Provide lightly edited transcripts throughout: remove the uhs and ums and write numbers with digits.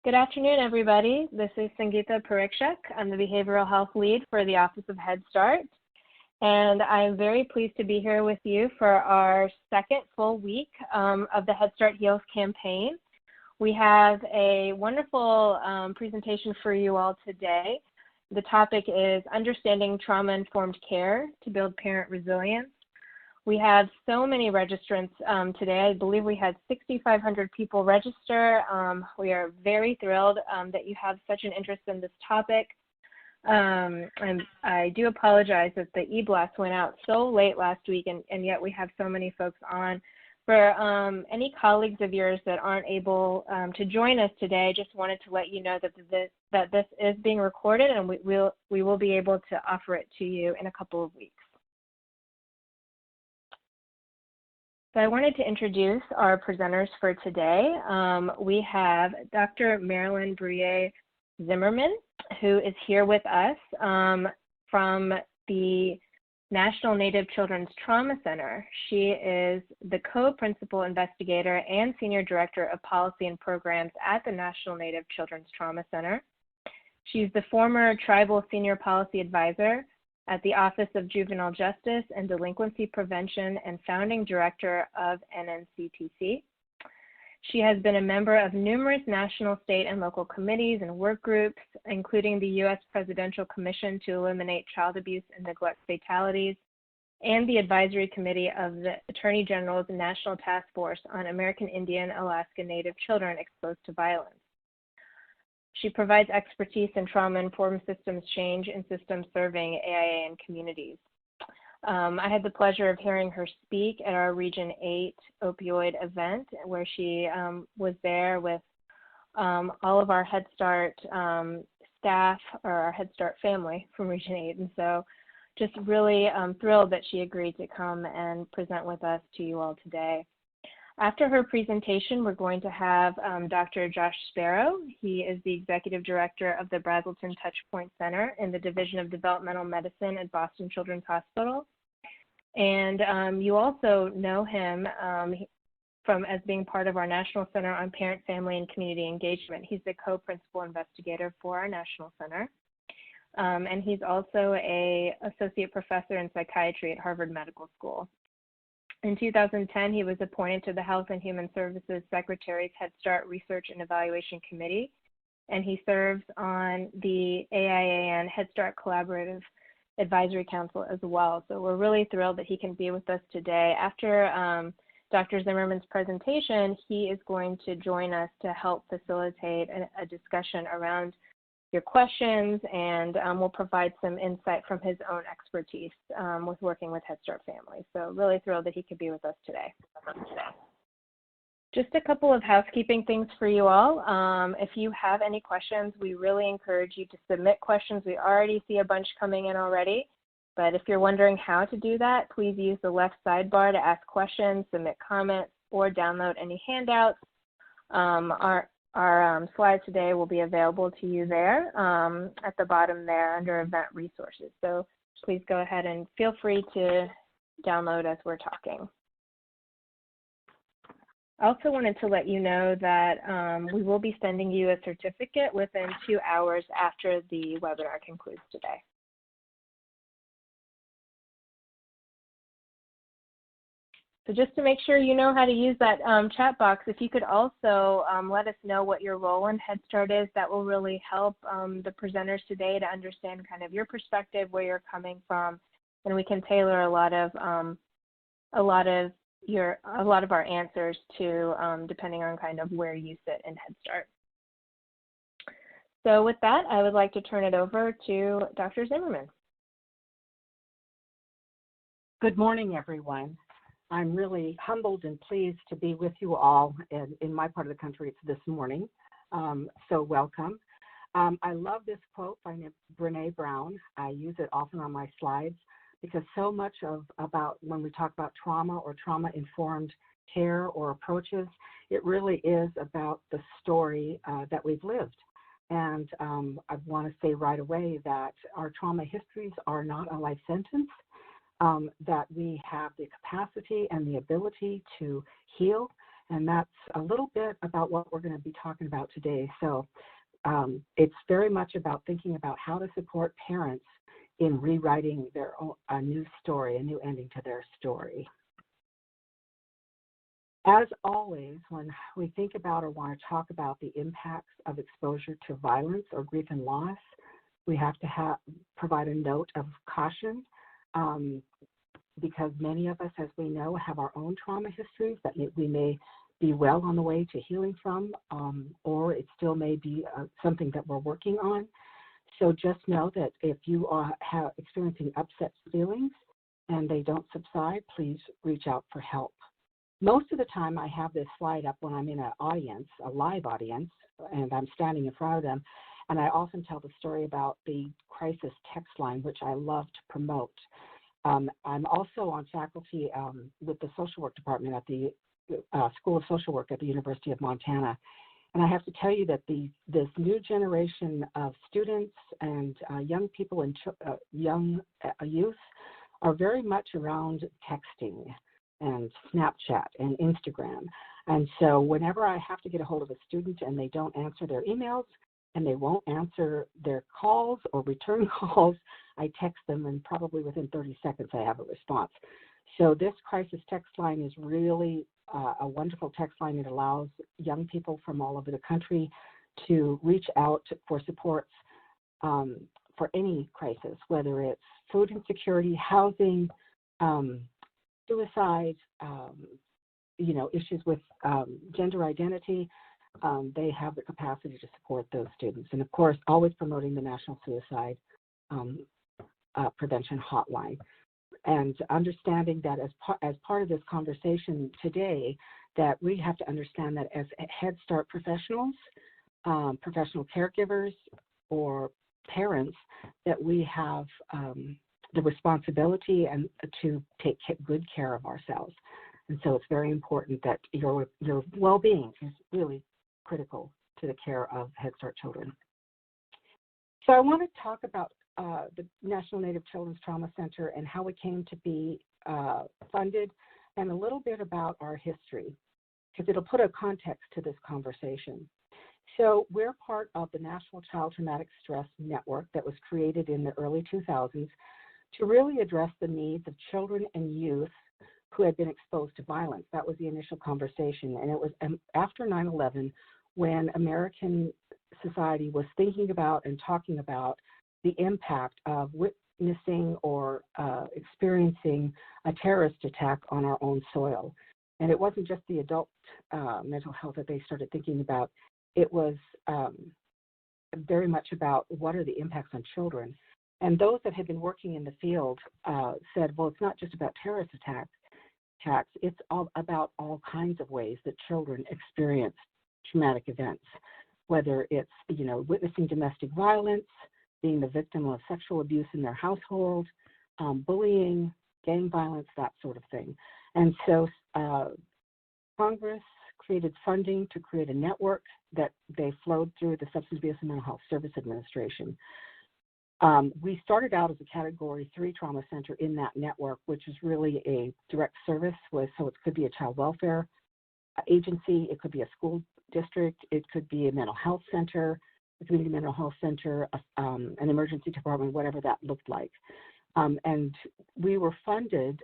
Good afternoon, everybody. This is Sangeeta Parikshak. I'm the Behavioral Health Lead for the Office of Head Start, and I'm very pleased to be here with you for our second full week of the Head Start Heals campaign. We have a wonderful presentation for you all today. The topic is Understanding Trauma-Informed Care to Build Parent Resilience. We have so many registrants today. I believe we had 6,500 people register. We are very thrilled that you have such an interest in this topic. And I do apologize that the e-blast went out so late last week, and yet we have so many folks on. For any colleagues of yours that aren't able to join us today, just wanted to let you know that this is being recorded, and we will be able to offer it to you in a couple of weeks. So I wanted to introduce our presenters for today. We have Dr. Marilyn Brouillet-Zimmerman, who is here with us from the National Native Children's Trauma Center. She is the co-principal investigator and senior director of policy and programs at the National Native Children's Trauma Center. She's the former tribal senior policy advisor at the Office of Juvenile Justice and Delinquency Prevention and founding director of NNCTC. She has been a member of numerous national, state, and local committees and work groups, including the U.S. Presidential Commission to Eliminate Child Abuse and Neglect Fatalities, and the Advisory Committee of the Attorney General's National Task Force on American Indian Alaska Native Children Exposed to Violence. She provides expertise in trauma-informed systems change and systems serving AIA and communities. I had the pleasure of hearing her speak at our Region 8 opioid event, where she was there with all of our Head Start staff, or our Head Start family from Region 8. And so just really thrilled that she agreed to come and present with us to you all today. After her presentation, we're going to have Dr. Josh Sparrow. He is the Executive Director of the Brazelton Touchpoint Center in the Division of Developmental Medicine at Boston Children's Hospital. And you also know him as being part of our National Center on Parent, Family, and Community Engagement. He's the co-principal investigator for our National Center. And he's also an associate professor in psychiatry at Harvard Medical School. In 2010, he was appointed to the Health and Human Services Secretary's Head Start Research and Evaluation Committee, and he serves on the AIAN Head Start Collaborative Advisory Council as well. So we're really thrilled that he can be with us today. After Dr. Zimmerman's presentation, he is going to join us to help facilitate a discussion around your questions, and we'll provide some insight from his own expertise with working with Head Start families. So really thrilled that he could be with us today. Just a couple of housekeeping things for you all. If you have any questions, we really encourage you to submit questions. We already see a bunch coming in already, but if you're wondering how to do that, please use the left sidebar to ask questions, submit comments, or download any handouts. Our slides today will be available to you there at the bottom there under Event Resources. So please go ahead and feel free to download as we're talking. I also wanted to let you know that we will be sending you a certificate within 2 hours after the webinar concludes today. So just to make sure you know how to use that chat box, if you could also let us know what your role in Head Start is, that will really help the presenters today to understand kind of your perspective, where you're coming from, and we can tailor a lot of our answers to depending on kind of where you sit in Head Start. So with that, I would like to turn it over to Dr. Zimmerman. Good morning, everyone. I'm really humbled and pleased to be with you all. In my part of the country, it's this morning, so welcome. I love this quote by Brene Brown. I use it often on my slides because so much about when we talk about trauma or trauma-informed care or approaches, it really is about the story that we've lived. And I want to say right away that our trauma histories are not a life sentence. That we have the capacity and the ability to heal And that's a little bit about what we're going to be talking about today. So it's very much about thinking about how to support parents in rewriting their own, a new story, a new ending to their story. As always, when we think about or want to talk about the impacts of exposure to violence or grief and loss, we have to provide a note of caution because many of us, as we know, have our own trauma histories that we may be well on the way to healing from, or it still may be something that we're working on. So just know that if you are experiencing upset feelings and they don't subside, please reach out for help. Most of the time I have this slide up when I'm in an audience, a live audience, and I'm standing in front of them, and I often tell the story about the crisis text line, which I love to promote. I'm also on faculty with the social work department at the School of Social Work at the University of Montana. And I have to tell you that this new generation of students and young people and young youth are very much around texting and Snapchat and Instagram. And so whenever I have to get a hold of a student and they don't answer their emails and they won't answer their calls or return calls, I text them, and probably within 30 seconds I have a response. So this crisis text line is really a wonderful text line. It allows young people from all over the country to reach out for supports for any crisis, whether it's food insecurity, housing, suicide, issues with gender identity. They have the capacity to support those students. And of course, always promoting the National Suicide Prevention Hotline. And understanding that as part of this conversation today, that we have to understand that as Head Start professionals, professional caregivers, or parents, that we have the responsibility and to take good care of ourselves. And so it's very important that your well-being is really critical to the care of Head Start children. So I want to talk about the National Native Children's Trauma Center and how it came to be funded, and a little bit about our history, because it'll put a context to this conversation. So we're part of the National Child Traumatic Stress Network that was created in the early 2000s to really address the needs of children and youth who had been exposed to violence. That was the initial conversation, and it was after 9/11 when American society was thinking about and talking about the impact of witnessing or experiencing a terrorist attack on our own soil. And it wasn't just the adult mental health that they started thinking about. It was very much about what are the impacts on children. And those that had been working in the field said, well, it's not just about terrorist attacks, it's all about all kinds of ways that children experience traumatic events, whether it's, witnessing domestic violence, being the victim of sexual abuse in their household, bullying, gang violence, that sort of thing. And so Congress created funding to create a network that they flowed through the Substance Abuse and Mental Health Service Administration. We started out as a Category 3 trauma center in that network, which is really a direct service so it could be a child welfare agency, it could be a school district, it could be a mental health center, a community mental health center, an emergency department, whatever that looked like. And we were funded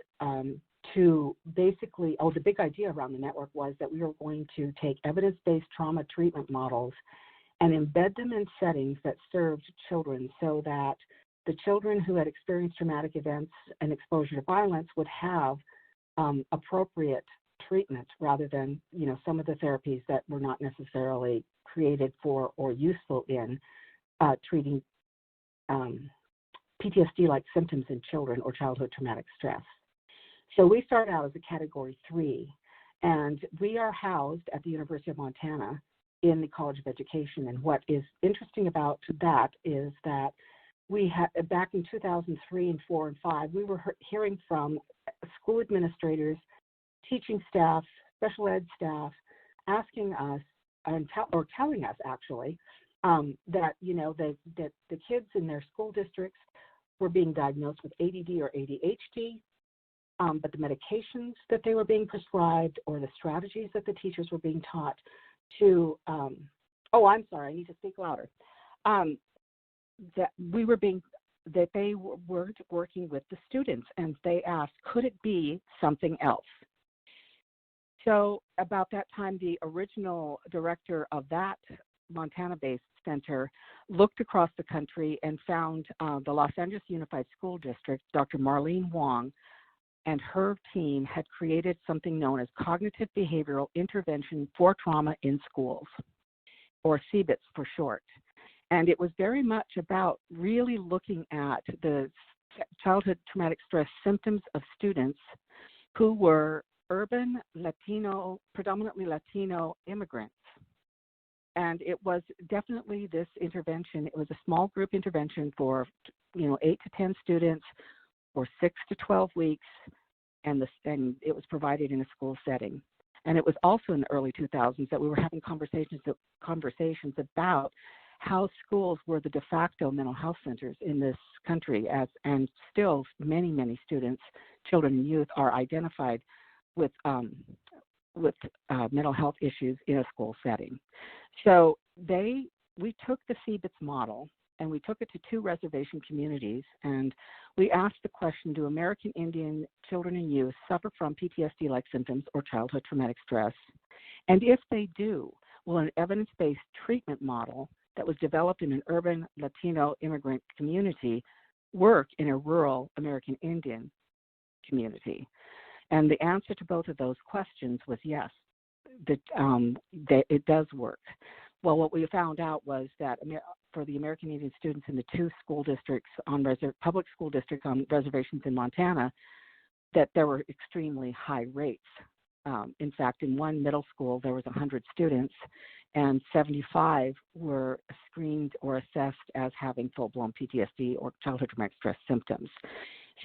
to basically, the big idea around the network was that we were going to take evidence-based trauma treatment models and embed them in settings that served children, so that the children who had experienced traumatic events and exposure to violence would have appropriate treatment, rather than some of the therapies that were not necessarily created for or useful in treating PTSD-like symptoms in children or childhood traumatic stress. So we started out as a Category 3, and we are housed at the University of Montana in the College of Education. And what is interesting about that is that we had, back in 2003 and 4 and 5, we were hearing from school administrators, teaching staff, special ed staff, asking us or telling us actually that that the kids in their school districts were being diagnosed with ADD or ADHD, but the medications that they were being prescribed or the strategies that the teachers were being taught to, I'm sorry, I need to speak louder, that they weren't working with the students, and they asked, could it be something else? So about that time, the original director of that Montana-based center looked across the country and found the Los Angeles Unified School District, Dr. Marlene Wong, and her team had created something known as Cognitive Behavioral Intervention for Trauma in Schools, or CBITS for short. And it was very much about really looking at the childhood traumatic stress symptoms of students who were urban Latino, predominantly Latino immigrants. And it was definitely this intervention. It was a small group intervention for, 8 to 10 students for 6 to 12 weeks, and it was provided in a school setting. And it was also in the early 2000s that we were having conversations about how schools were the de facto mental health centers in this country, and still many, many students, children and youth are identified with mental health issues in a school setting. So we took the CBITS model and we took it to 2 reservation communities, and we asked the question, do American Indian children and youth suffer from PTSD-like symptoms or childhood traumatic stress? And if they do, will an evidence-based treatment model that was developed in an urban Latino immigrant community work in a rural American Indian community? And the answer to both of those questions was yes, that it does work. Well, what we found out was that for the American Indian students in the 2 school districts public school districts on reservations in Montana, that there were extremely high rates. In fact, in one middle school, there was 100 students, and 75 were screened or assessed as having full-blown PTSD or childhood traumatic stress symptoms.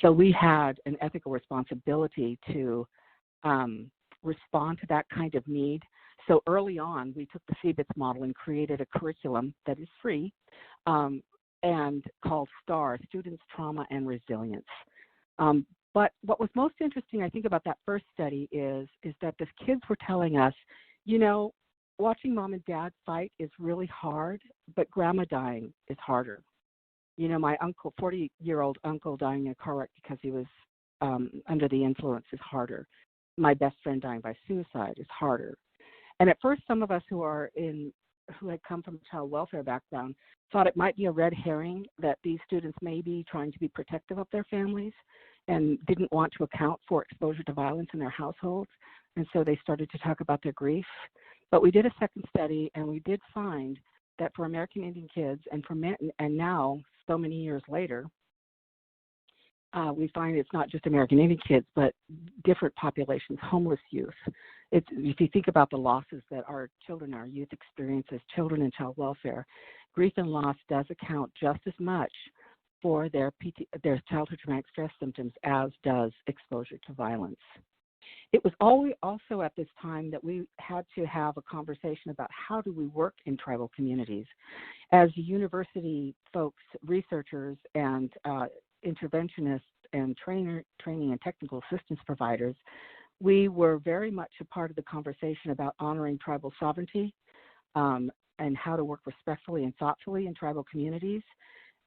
So we had an ethical responsibility to respond to that kind of need. So early on, we took the CBITS model and created a curriculum that is free and called STAR, Students, Trauma, and Resilience. But what was most interesting, I think, about that first study is that the kids were telling us, watching mom and dad fight is really hard, but grandma dying is harder. My uncle, 40-year-old uncle dying in a car wreck because he was under the influence is harder. My best friend dying by suicide is harder. And at first, some of us who had come from a child welfare background thought it might be a red herring that these students may be trying to be protective of their families and didn't want to account for exposure to violence in their households. And so they started to talk about their grief. But we did a second study, and we did find that for American Indian kids, and now, so many years later, we find it's not just American Indian kids, but different populations, homeless youth. If you think about the losses that our children, our youth experience as children in child welfare, grief and loss does account just as much for their childhood traumatic stress symptoms as does exposure to violence. It was always also at this time that we had to have a conversation about how do we work in tribal communities. As university folks, researchers, and interventionists and training and technical assistance providers, we were very much a part of the conversation about honoring tribal sovereignty and how to work respectfully and thoughtfully in tribal communities.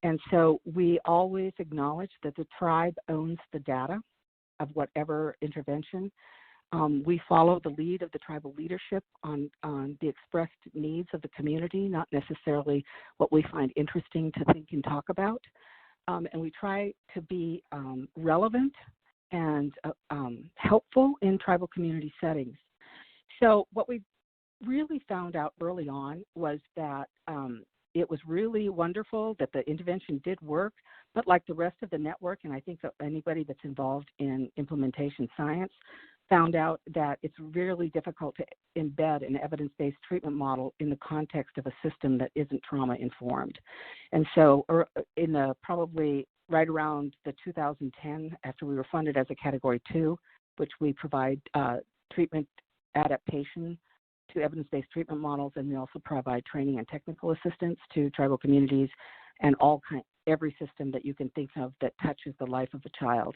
And so we always acknowledge that the tribe owns the data of whatever intervention. We follow the lead of the tribal leadership on the expressed needs of the community, not necessarily what we find interesting to think and talk about. And we try to be relevant and helpful in tribal community settings. So what we really found out early on was that it was really wonderful that the intervention did work, but like the rest of the network, and I think that anybody that's involved in implementation science found out that it's really difficult to embed an evidence-based treatment model in the context of a system that isn't trauma-informed. And so probably right around the 2010, after we were funded as a Category 2, which we provide treatment adaptation to evidence-based treatment models, and we also provide training and technical assistance to tribal communities and every system that you can think of that touches the life of a child.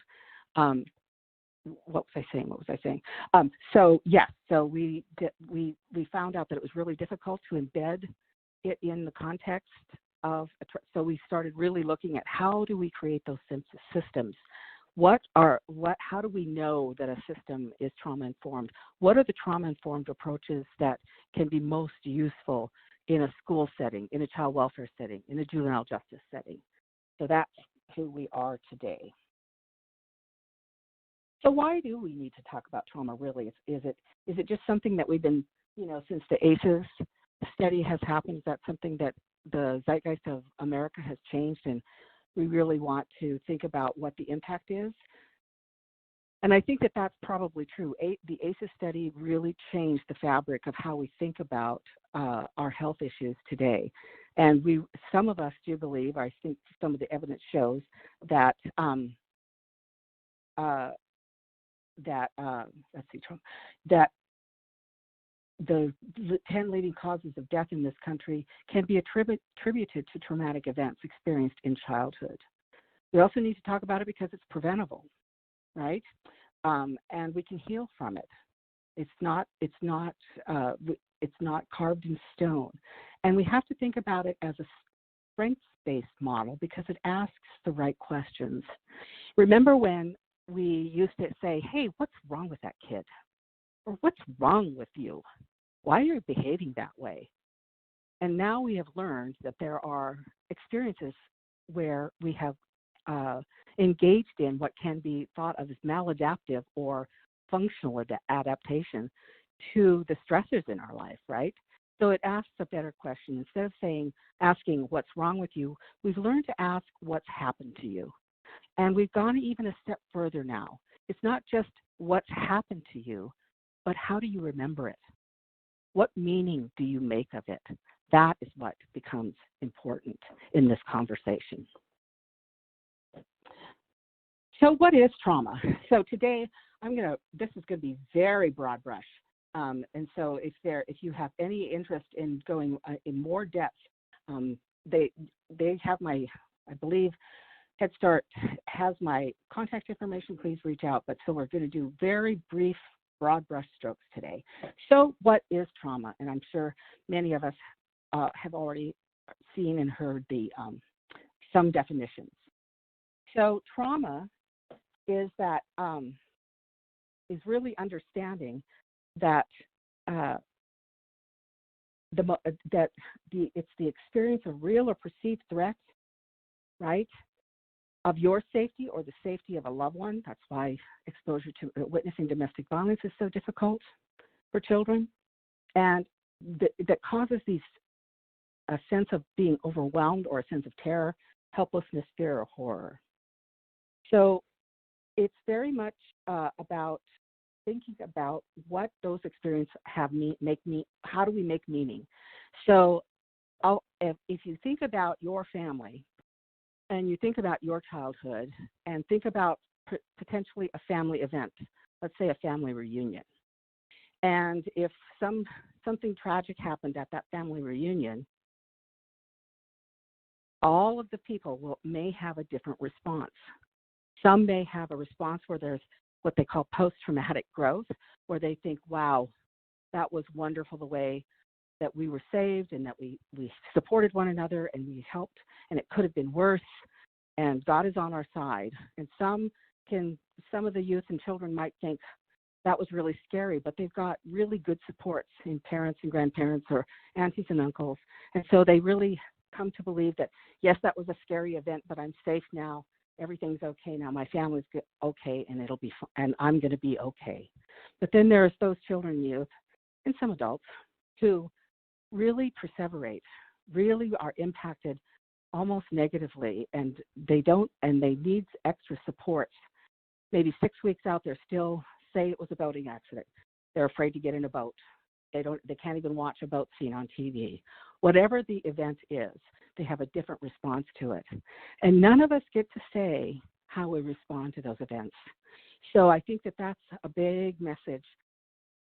what was I saying? So yes, so we found out that it was really difficult to embed it in the context of, so we started really looking at how do we create those systems? How do we know that a system is trauma-informed? What are the trauma-informed approaches that can be most useful in a school setting, in a child welfare setting, in a juvenile justice setting? So that's who we are today. So why do we need to talk about trauma really? Is it just something that we've been, since the ACEs study has happened, is that something that the zeitgeist of America has changed and we really want to think about what the impact is? And I think that that's probably true. The ACEs study really changed the fabric of how we think about our health issues today. And some of us do believe, I think some of the evidence shows that that the 10 leading causes of death in this country can be attributed to traumatic events experienced in childhood. We also need to talk about it because it's preventable, right? And we can heal from it. It's not carved in stone. And we have to think about it as a strengths-based model because it asks the right questions. Remember when we used to say, hey, what's wrong with that kid? Or what's wrong with you? Why are you behaving that way? And now we have learned that there are experiences where we have engaged in what can be thought of as maladaptive or functional adaptation to the stressors in our life, right? So it asks a better question. Instead of asking what's wrong with you, we've learned to ask what's happened to you. And we've gone even a step further now. It's not just what's happened to you, but how do you remember it? What meaning do you make of it? That is what becomes important in this conversation. So what is trauma? So today, this is going to be very broad brush. And so if you have any interest in going in more depth, they have I believe, Head Start has my contact information. Please reach out. But so we're going to do very brief, broad brush strokes today. So what is trauma? And I'm sure many of us have already seen and heard some definitions. So trauma is that is really understanding that it's the experience of real or perceived threats, right, of your safety or the safety of a loved one. That's why exposure to witnessing domestic violence is so difficult for children, and that causes a sense of being overwhelmed or a sense of terror, helplessness, fear, or horror. So it's very much about thinking about what those experiences how do we make meaning. So if you think about your family and you think about your childhood and think about potentially a family event, let's say a family reunion, and if something tragic happened at that family reunion, all of the people may have a different response. Some may have a response where there's what they call post-traumatic growth, where they think, wow, that was wonderful the way that we were saved and that we supported one another and we helped, and it could have been worse, and God is on our side. And some of the youth and children might think that was really scary, but they've got really good supports in parents and grandparents or aunties and uncles. And so they really come to believe that, yes, that was a scary event, but I'm safe now. Everything's okay now. My family's okay, and and I'm going to be okay. But then there's those children and youth, and some adults, who really perseverate, really are impacted almost negatively, and they need extra support. Maybe 6 weeks out, they're still say it was a boating accident. They're afraid to get in a boat. They can't even watch a boat scene on TV. Whatever the event is, they have a different response to it. And none of us get to say how we respond to those events. So I think that that's a big message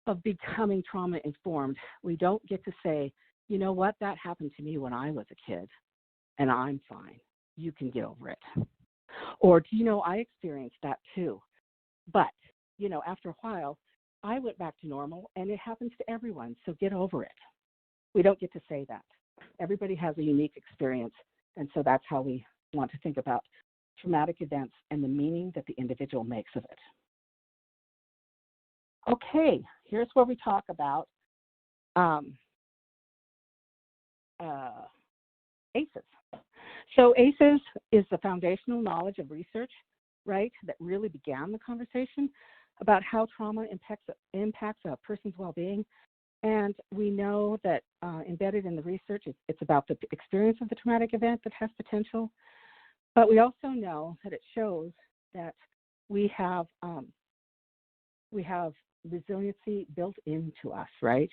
of becoming trauma informed. We don't get to say, you know what, that happened to me when I was a kid, and I'm fine. You can get over it. Or, do you know, I experienced that too. But after a while, I went back to normal, and it happens to everyone, so get over it. We don't get to say that. Everybody has a unique experience, and so that's how we want to think about traumatic events and the meaning that the individual makes of it. Okay, here's where we talk about ACEs. So ACEs is the foundational knowledge of research, right, that really began the conversation about how trauma impacts a person's well-being. And we know that embedded in the research, it's about the experience of the traumatic event that has potential. But we also know that it shows that we have resiliency built into us, right?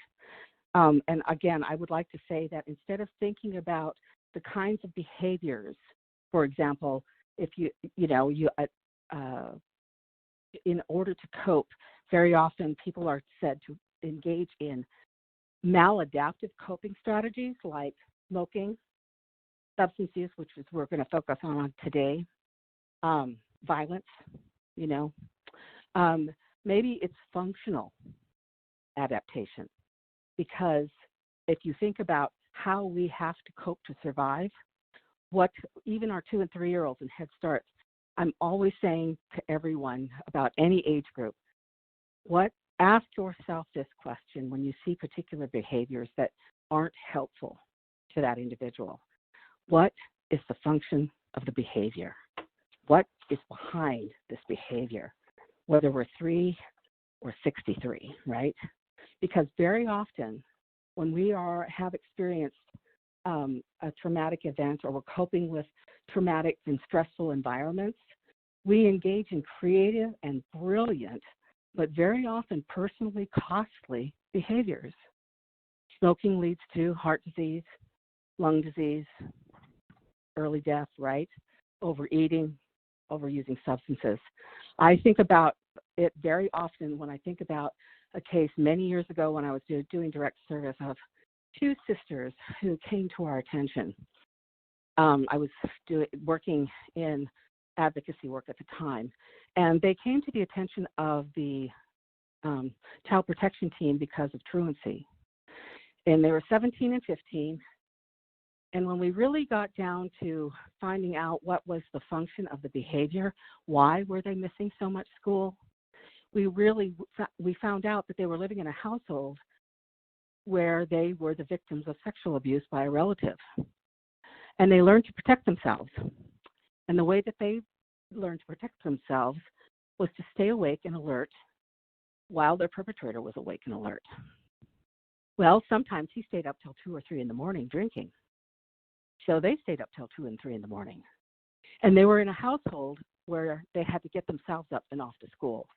And again, I would like to say that instead of thinking about the kinds of behaviors, for example, if in order to cope, very often people are said to engage in maladaptive coping strategies like smoking, substance use, which is we're going to focus on today, violence, maybe it's functional adaptation, because if you think about how we have to cope to survive, what even our 2 and 3 year olds in Head Start, I'm always saying to everyone about any age group, ask yourself this question when you see particular behaviors that aren't helpful to that individual. What is the function of the behavior? What is behind this behavior? Whether we're 3 or 63, right? Because very often when we have experienced a traumatic event, or we're coping with traumatic and stressful environments, we engage in creative and brilliant, but very often personally costly behaviors. Smoking leads to heart disease, lung disease, early death, right? Overeating, overusing substances. I think about it very often when I think about a case many years ago when I was doing direct service of 2 sisters who came to our attention. I was working in advocacy work at the time, and they came to the attention of the child protection team because of truancy. And they were 17 and 15. And when we really got down to finding out what was the function of the behavior, why were they missing so much school, we found out that they were living in a household where they were the victims of sexual abuse by a relative. And they learned to protect themselves. And the way that they learned to protect themselves was to stay awake and alert while their perpetrator was awake and alert. Well, sometimes he stayed up till 2 or 3 in the morning drinking. So they stayed up till 2 and 3 in the morning. And they were in a household where they had to get themselves up and off to school.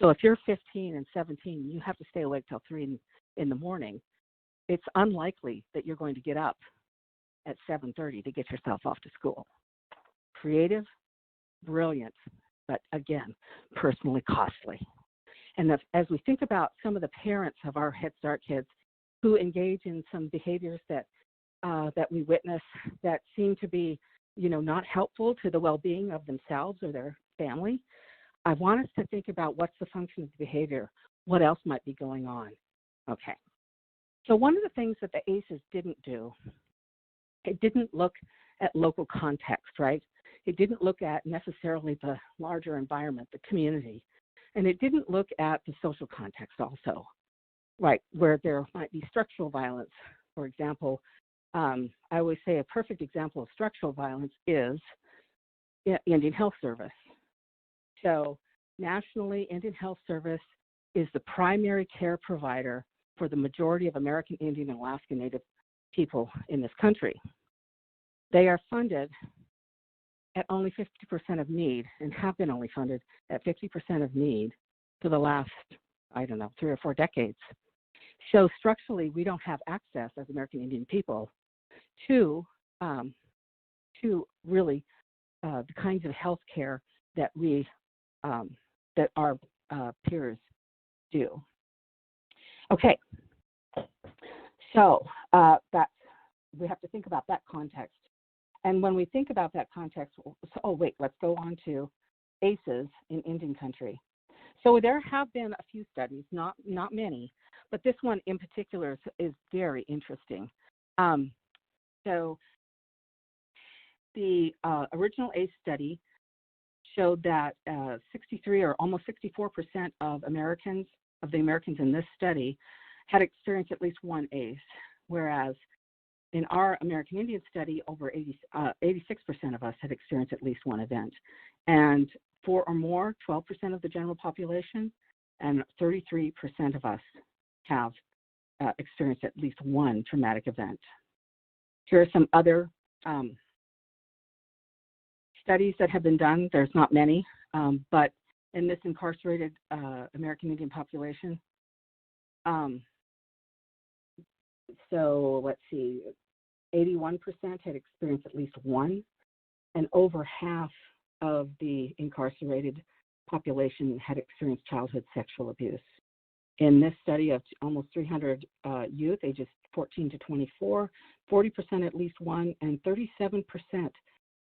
So if you're 15 and 17, you have to stay awake till 3 in the morning. It's unlikely that you're going to get up at 7:30 to get yourself off to school. Creative, brilliant, but again, personally costly. And as we think about some of the parents of our Head Start kids who engage in some behaviors that we witness that seem to be, not helpful to the well-being of themselves or their family, I want us to think about what's the function of the behavior, what else might be going on. Okay. So one of the things that the ACEs didn't do, it didn't look at local context, right? It didn't look at necessarily the larger environment, the community, and it didn't look at the social context also, right, where there might be structural violence. For example, I always say a perfect example of structural violence is Indian Health Service. So nationally, Indian Health Service is the primary care provider for the majority of American Indian and Alaska Native people in this country. They are funded at only 50% of need and have been only funded at 50% of need for the last, 3 or 4 decades. So structurally, we don't have access as American Indian people to really the kinds of health care that that our peers do. Okay, so we have to think about that context. And when we think about that context, let's go on to ACEs in Indian country. So there have been a few studies, not many, but this one in particular is very interesting. So the original ACE study showed that 63 or almost 64% of the Americans in this study had experienced at least one ACE, whereas in our American Indian study, over 86% of us had experienced at least one event. And 4 or more, 12% of the general population, and 33% of us have experienced at least one traumatic event. Here are some other studies that have been done. There's not many, but in this incarcerated American Indian population, so let's see, 81% had experienced at least one, and over half of the incarcerated population had experienced childhood sexual abuse. In this study of almost 300 youth ages 14 to 24, 40% at least one, and 37%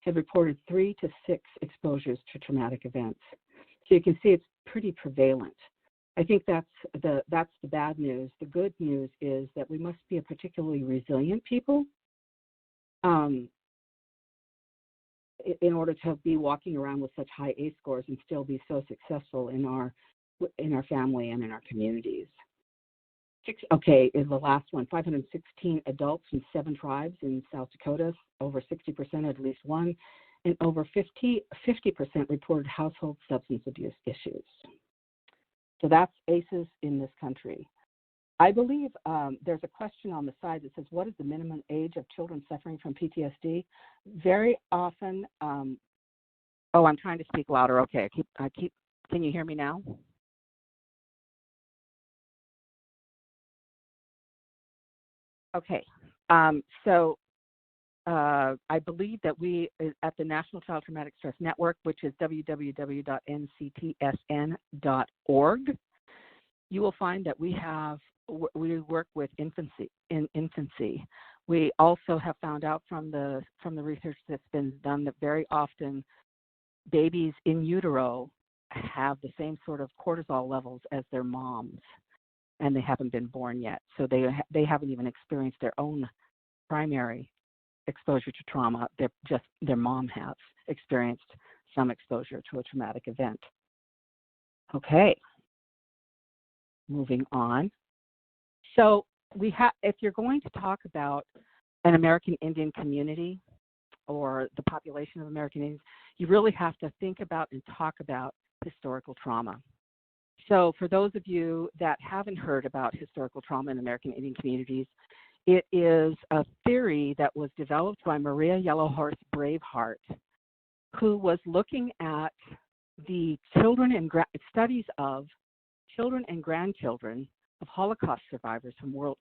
had reported 3 to 6 exposures to traumatic events. So you can see it's pretty prevalent. I think that's the bad news. The good news is that we must be a particularly resilient people in order to be walking around with such high ACE scores and still be so successful in our family and in our communities. Okay, is the last one. 516 adults from 7 tribes in South Dakota, over 60% had at least one, and over 50% reported household substance abuse issues. So that's ACEs in this country. I believe there's a question on the side that says, what is the minimum age of children suffering from PTSD? Very often, oh, I'm trying to speak louder. Okay, can you hear me now? Okay, so I believe that we, at the National Child Traumatic Stress Network, which is www.nctsn.org, you will find that we work with infancy. We also have found out from the research that's been done that very often babies in utero have the same sort of cortisol levels as their moms, and they haven't been born yet. So they haven't even experienced their own primary exposure to trauma. Their mom has experienced some exposure to a traumatic event. Okay, moving on. So if you're going to talk about an American Indian community or the population of American Indians, you really have to think about and talk about historical trauma. So for those of you that haven't heard about historical trauma in American Indian communities, it is a theory that was developed by Maria Yellowhorse Braveheart, who was looking at the studies of children and grandchildren of Holocaust survivors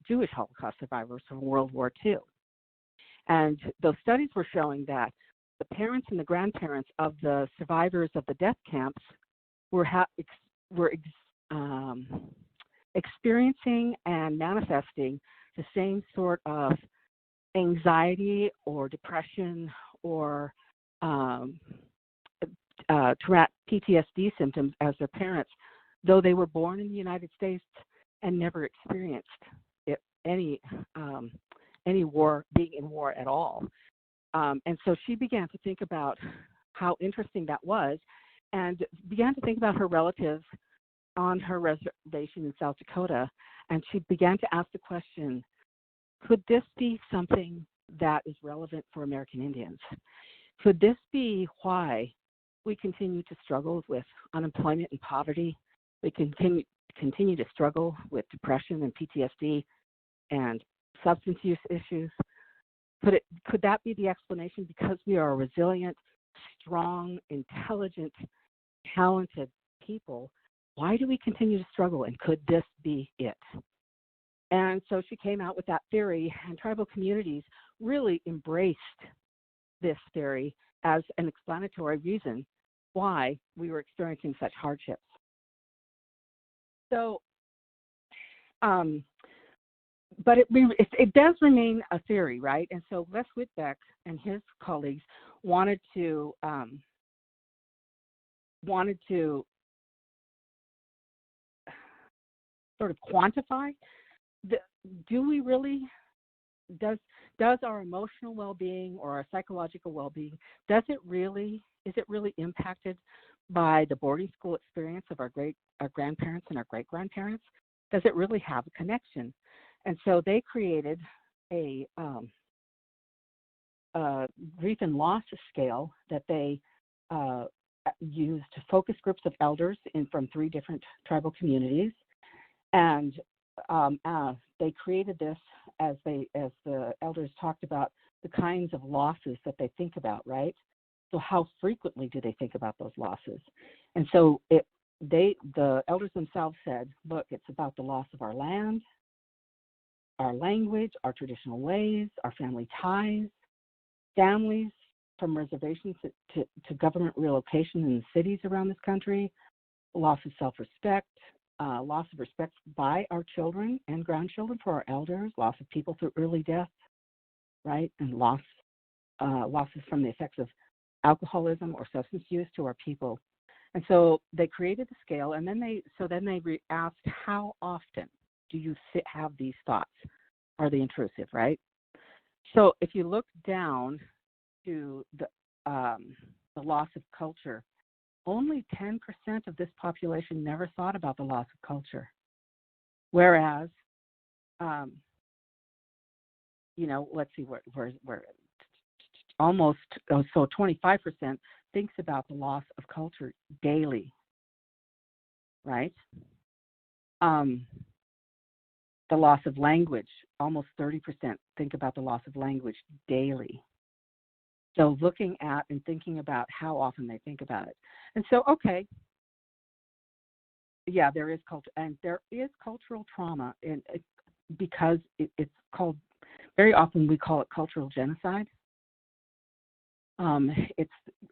Jewish Holocaust survivors from World War II. And those studies were showing that the parents and the grandparents of the survivors of the death camps were experiencing and manifesting the same sort of anxiety or depression or PTSD symptoms as their parents, though they were born in the United States and never experienced any war, being in war at all. And so she began to think about how interesting that was, and began to think about her relatives on her reservation in South Dakota, and she began to ask the question, could this be something that is relevant for American Indians? Could this be why we continue to struggle with unemployment and poverty? We continue to struggle with depression and PTSD and substance use issues. Could that be the explanation? Because we are a resilient, strong, intelligent, talented people, why do we continue to struggle, and could this be it? And so she came out with that theory, and tribal communities really embraced this theory as an explanatory reason why we were experiencing such hardships. So, but it does remain a theory, right? And so Les Whitbeck and his colleagues wanted to sort of quantify, do we really, does our emotional well-being or our psychological well-being, is it really impacted by the boarding school experience of our grandparents and our great-grandparents? Does it really have a connection? And so they created a grief and loss scale that they used focus groups of elders from 3 different tribal communities, and they created this as the elders talked about the kinds of losses that they think about, right? So how frequently do they think about those losses? And so the elders themselves said, look, it's about the loss of our land, our language, our traditional ways, our family ties, families from reservations to government relocation in the cities around this country, loss of self-respect, loss of respect by our children and grandchildren for our elders, loss of people through early death, right, and losses from the effects of alcoholism or substance use to our people. And so they created the scale, and then they asked, how often do you have these thoughts? Are they intrusive, right? So if you look down to the loss of culture, only 10% of this population never thought about the loss of culture. Whereas, let's see, where almost, so 25% thinks about the loss of culture daily, right? The loss of language, almost 30% think about the loss of language daily. So looking at and thinking about how often they think about it. And so, okay, yeah, there is culture, and there is cultural trauma, because it's called, very often we call it cultural genocide.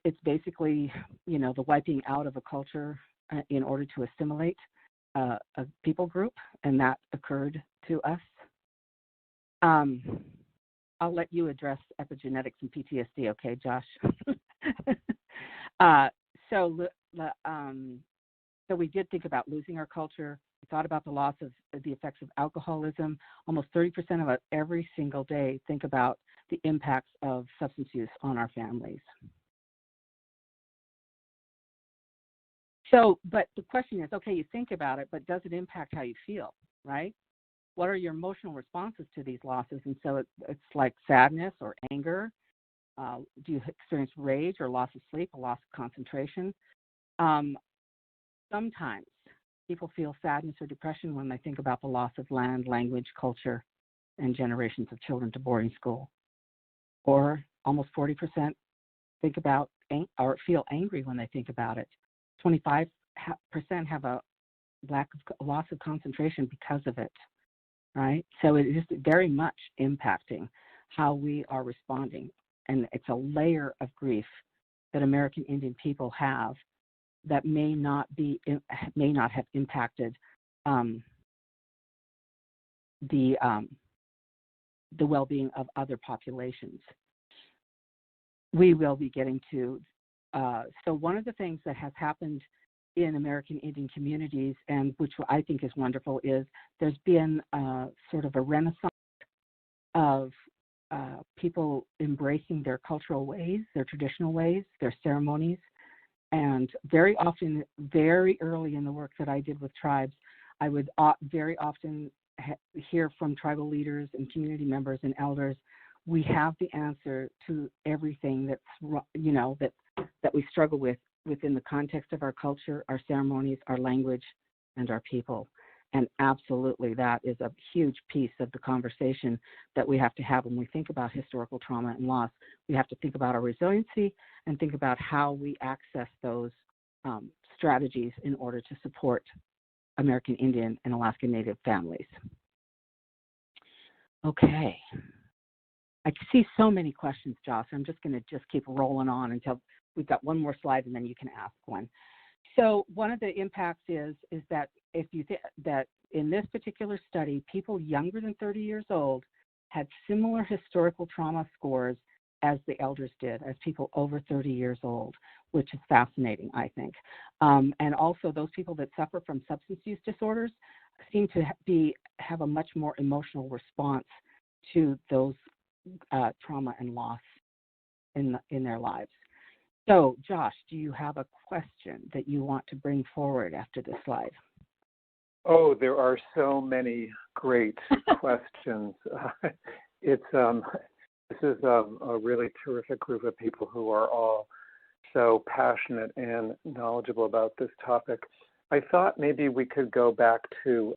It's basically, the wiping out of a culture in order to assimilate a people group, and that occurred to us. I'll let you address epigenetics and PTSD, okay, Josh? So we did think about losing our culture. We thought about the loss of the effects of alcoholism. Almost 30% of us every single day think about the impacts of substance use on our families. So, but the question is, okay, you think about it, but does it impact how you feel, right? What are your emotional responses to these losses? And so it's like sadness or anger. Do you experience rage or loss of sleep, a loss of concentration? Sometimes people feel sadness or depression when they think about the loss of land, language, culture, and generations of children to boarding school. Or almost 40% think about or feel angry when they think about it. 25% have a loss of concentration because of it, right? So it is very much impacting how we are responding. And it's a layer of grief that American Indian people have that may not have impacted the well-being of other populations. We will be getting to. So one of the things that has happened in American Indian communities, and which I think is wonderful, is there's been sort of a renaissance of people embracing their cultural ways, their traditional ways, their ceremonies. And very often, very early in the work that I did with tribes, I would very often hear from tribal leaders and community members and elders, we have the answer to everything that's, that we struggle with within the context of our culture, our ceremonies, our language, and our people. And absolutely, that is a huge piece of the conversation that we have to have when we think about historical trauma and loss. We have to think about our resiliency and think about how we access those strategies in order to support American Indian and Alaska Native families. Okay. I see so many questions, Josh. I'm just going to keep rolling on until we've got one more slide, and then you can ask one. So one of the impacts is that if you that in this particular study, people younger than 30 years old had similar historical trauma scores as the elders did, as people over 30 years old, which is fascinating, I think. And also those people that suffer from substance use disorders seem to have a much more emotional response to those trauma and loss in their lives. So, Josh, do you have a question that you want to bring forward after this slide? Oh, there are so many great questions. This is a really terrific group of people who are all so passionate and knowledgeable about this topic. I thought maybe we could go back to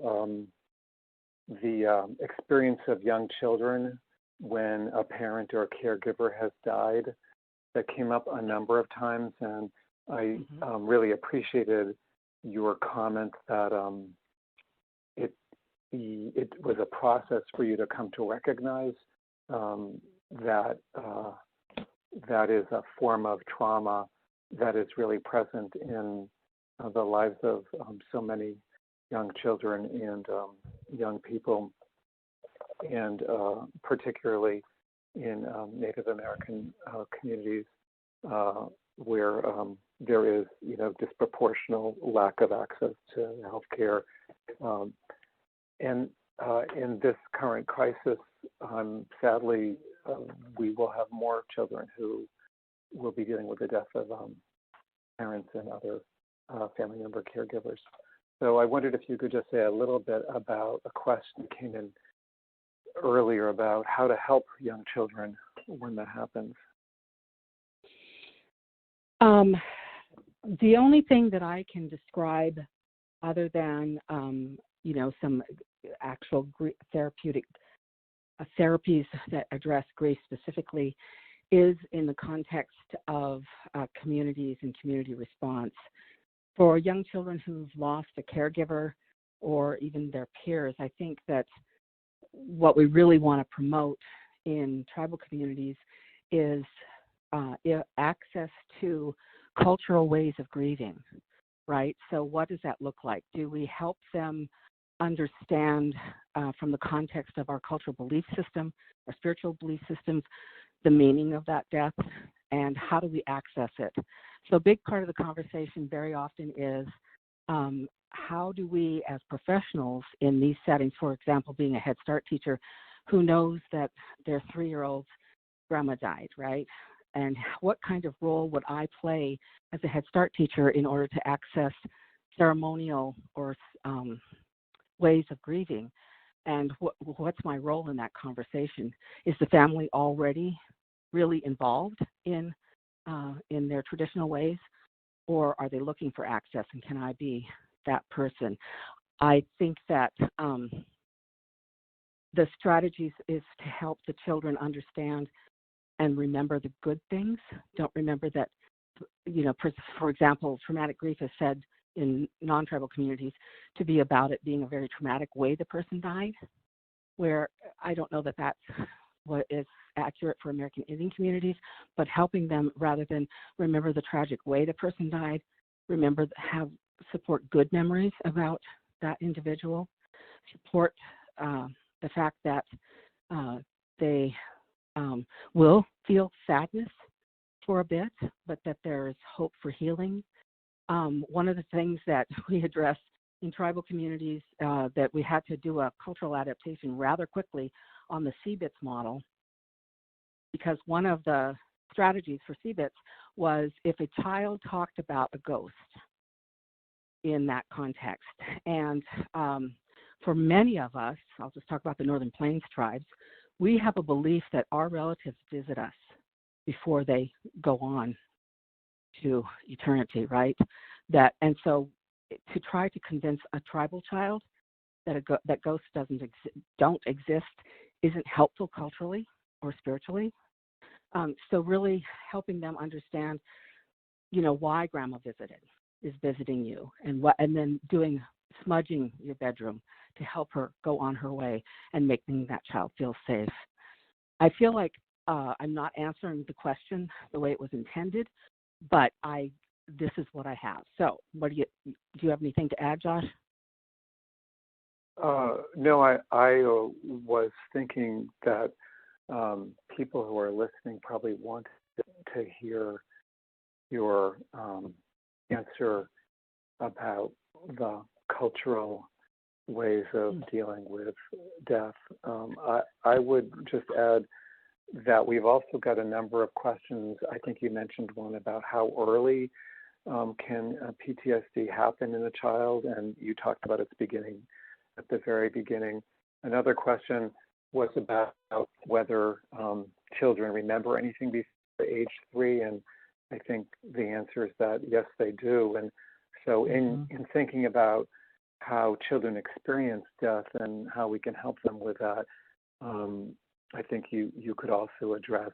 the experience of young children when a parent or a caregiver has died. That came up a number of times, and I really appreciated your comment that it was a process for you to come to recognize that that is a form of trauma that is really present in the lives of so many young children and young people, and particularly in Native American communities where there is, disproportional lack of access to healthcare. And in this current crisis, sadly, we will have more children who will be dealing with the death of parents and other family member caregivers. So I wondered if you could just say a little bit about a question that came in earlier about how to help young children when that happens. The only thing that I can describe, other than some actual therapeutic therapies that address grief specifically, is in the context of communities and community response. For young children who've lost a caregiver or even their peers, I think that what we really want to promote in tribal communities is access to cultural ways of grieving, right? So what does that look like? Do we help them understand from the context of our cultural belief system, our spiritual belief systems, the meaning of that death, and how do we access it? So a big part of the conversation very often is how do we as professionals in these settings, for example, being a Head Start teacher who knows that their 3-year-old's grandma died, right? And what kind of role would I play as a Head Start teacher in order to access ceremonial or ways of grieving? And what's my role in that conversation? Is the family already really involved in their traditional ways, or are they looking for access, and can I be that person? I think that the strategies is to help the children understand and remember the good things. Don't remember that, for example, traumatic grief is said in non-tribal communities to be about it being a very traumatic way the person died, where I don't know that that's what is accurate for American Indian communities, but helping them, rather than remember the tragic way the person died, support good memories about that individual, support the fact that they will feel sadness for a bit, but that there's hope for healing. One of the things that we address in tribal communities that we had to do a cultural adaptation rather quickly on the CBITS model, because one of the strategies for CBITS was if a child talked about a ghost in that context. And for many of us, I'll just talk about the Northern Plains tribes, we have a belief that our relatives visit us before they go on to eternity, right? And so to try to convince a tribal child that that ghosts don't exist isn't helpful culturally or spiritually. So really helping them understand, why grandma is visiting you, and then smudging your bedroom to help her go on her way and making that child feel safe. I feel like I'm not answering the question the way it was intended, but this is what I have. So do you have anything to add, Josh? No, I was thinking that people who are listening probably want to hear your answer about the cultural ways of dealing with death. I would just add that we've also got a number of questions. I think you mentioned one about how early can PTSD happen in a child, and you talked about its beginning at the very beginning. Another question was about whether children remember anything before age 3, and I think the answer is that yes, they do. And so in thinking about how children experience death and how we can help them with that, I think you could also address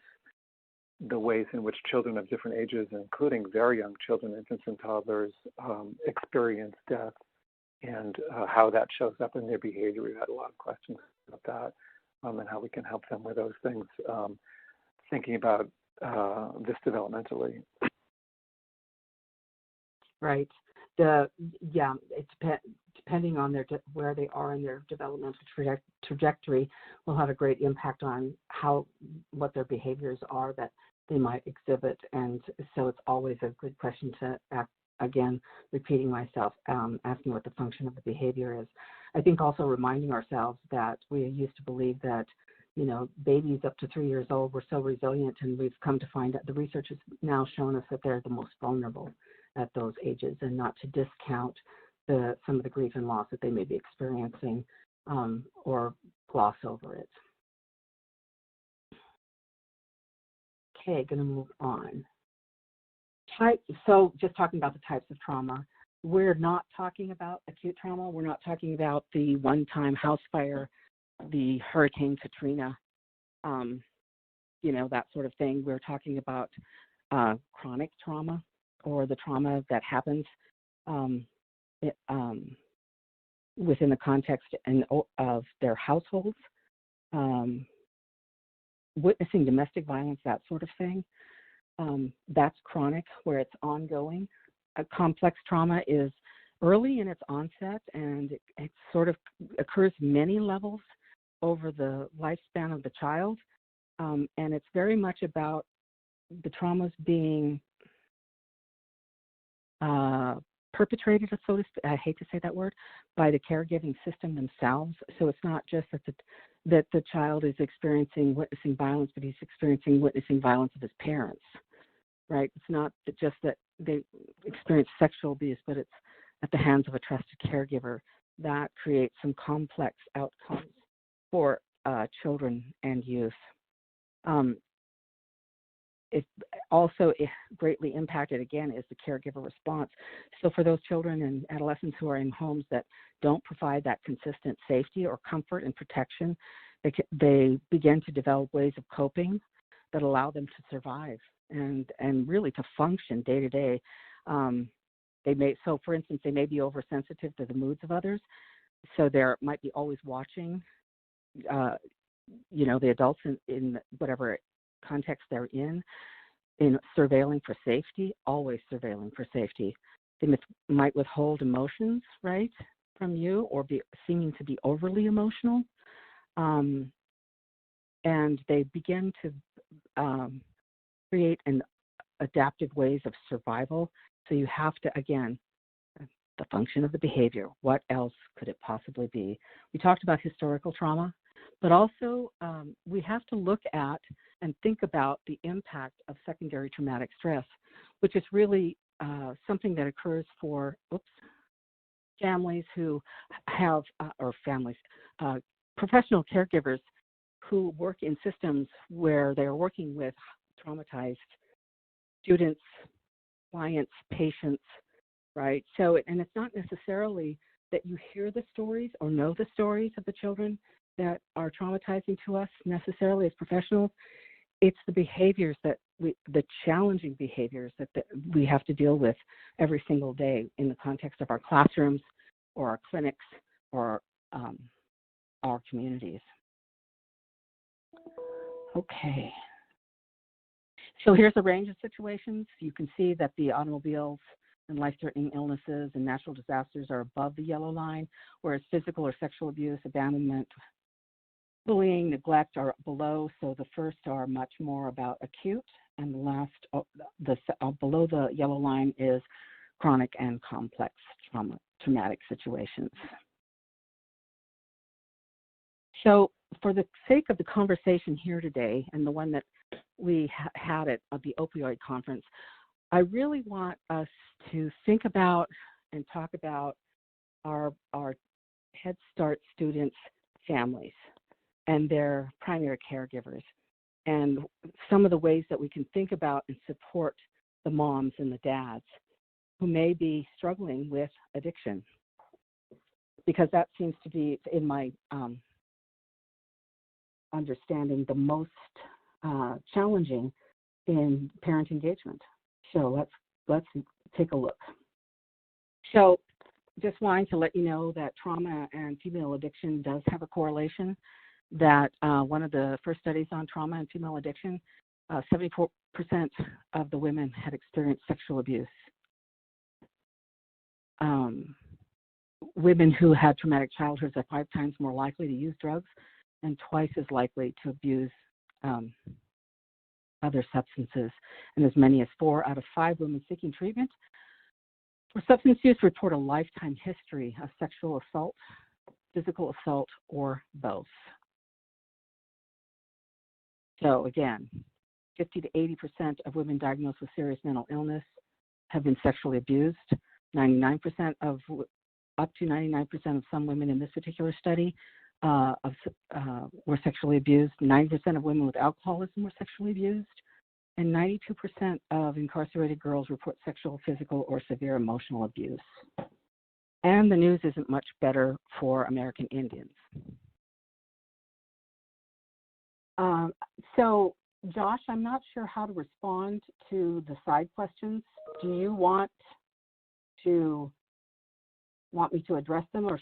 the ways in which children of different ages, including very young children, infants and toddlers, experience death and how that shows up in their behavior. We've had a lot of questions about that and how we can help them with those things, thinking about this developmentally. Right. It's depending on where they are in their developmental trajectory, will have a great impact on what their behaviors are that they might exhibit. And so it's always a good question to ask, again, repeating myself, asking what the function of the behavior is. I think also reminding ourselves that we used to believe that, babies up to 3 years old were so resilient, and we've come to find out the research has now shown us that they're the most vulnerable at those ages, and not to discount some of the grief and loss that they may be experiencing or gloss over it. Okay, going to move on. So just talking about the types of trauma, we're not talking about acute trauma. We're not talking about the one-time house fire, the Hurricane Katrina, that sort of thing. We're talking about chronic trauma, or the trauma that happens within the context of their households, witnessing domestic violence, that sort of thing. That's chronic, where it's ongoing. A complex trauma is early in its onset, and it sort of occurs many levels over the lifespan of the child, and it's very much about the traumas being perpetrated, so to speak, I hate to say that word, by the caregiving system themselves. So it's not just that the child is witnessing violence, but he's witnessing violence of his parents, right? It's not just that they experience sexual abuse, but it's at the hands of a trusted caregiver. That creates some complex outcomes for children and youth. It also greatly impacted, again, is the caregiver response. So for those children and adolescents who are in homes that don't provide that consistent safety or comfort and protection, they begin to develop ways of coping that allow them to survive and really to function day to day. So for instance, they may be oversensitive to the moods of others. So they might be always watching, the adults in whatever context they're in surveilling for safety, always surveilling for safety. They might withhold emotions, right, from you, or be seeming to be overly emotional. And they begin to create adaptive ways of survival. So you have to, again, the function of the behavior. What else could it possibly be? We talked about historical trauma, but also we have to look at and think about the impact of secondary traumatic stress, which is really something that occurs for families who have, professional caregivers who work in systems where they are working with traumatized students, clients, patients, right? So, and it's not necessarily that you hear the stories or know the stories of the children that are traumatizing to us necessarily as professionals. It's the behaviors the challenging behaviors that we have to deal with every single day in the context of our classrooms or our clinics or our communities. Okay. So here's a range of situations. You can see that the automobiles and life-threatening illnesses and natural disasters are above the yellow line, whereas physical or sexual abuse, abandonment, bullying, neglect are below. So the first are much more about acute, and the last, below the yellow line, is chronic and complex traumatic situations. So for the sake of the conversation here today and the one that we had at the opioid conference, I really want us to think about and talk about our Head Start students' families and their primary caregivers, and some of the ways that we can think about and support the moms and the dads who may be struggling with addiction, because that seems to be, in my understanding, the most challenging in parent engagement. So let's take a look. So just wanting to let you know that trauma and female addiction does have a correlation, that one of the first studies on trauma and female addiction, 74% of the women had experienced sexual abuse. Women who had traumatic childhoods are 5 times more likely to use drugs and twice as likely to abuse other substances. And as many as 4 out of 5 women seeking treatment for substance use report a lifetime history of sexual assault, physical assault, or both. So again, 50 to 80% of women diagnosed with serious mental illness have been sexually abused. 99% of, up to 99% of some women in this particular study were sexually abused. 9% of women with alcoholism were sexually abused. And 92% of incarcerated girls report sexual, physical, or severe emotional abuse. And the news isn't much better for American Indians. So, Josh, I'm not sure how to respond to the side questions. Do you want me to address them, or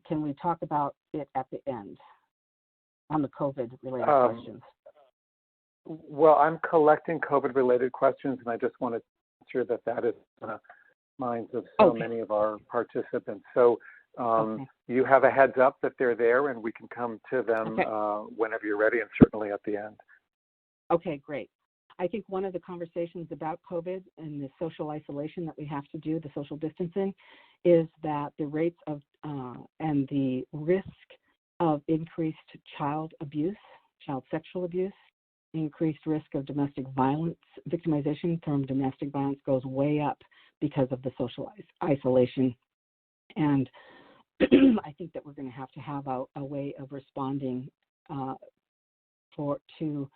can we talk about it at the end on the COVID-related questions? Well, I'm collecting COVID-related questions, and I just want to ensure that is in the minds of so many of our participants. So you have a heads up that they're there, and we can come to them whenever you're ready, and certainly at the end. Okay, great. I think one of the conversations about COVID and the social isolation that we have to do, the social distancing, is that the rates of and the risk of increased child abuse, child sexual abuse, increased risk of domestic violence, victimization from domestic violence goes way up because of the social isolation. And I think that we're going to have a way of responding to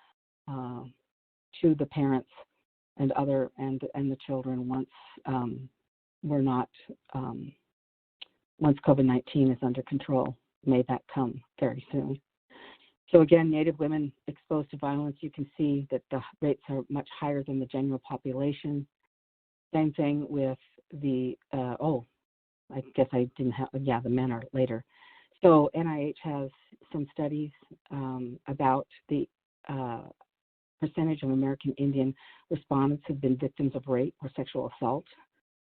the parents and the children once once COVID-19 is under control. May that come very soon. So again, Native women exposed to violence, you can see that the rates are much higher than the general population. Same thing with the, I guess I didn't have, the men are later. So NIH has some studies about the percentage of American Indian respondents who've been victims of rape or sexual assault,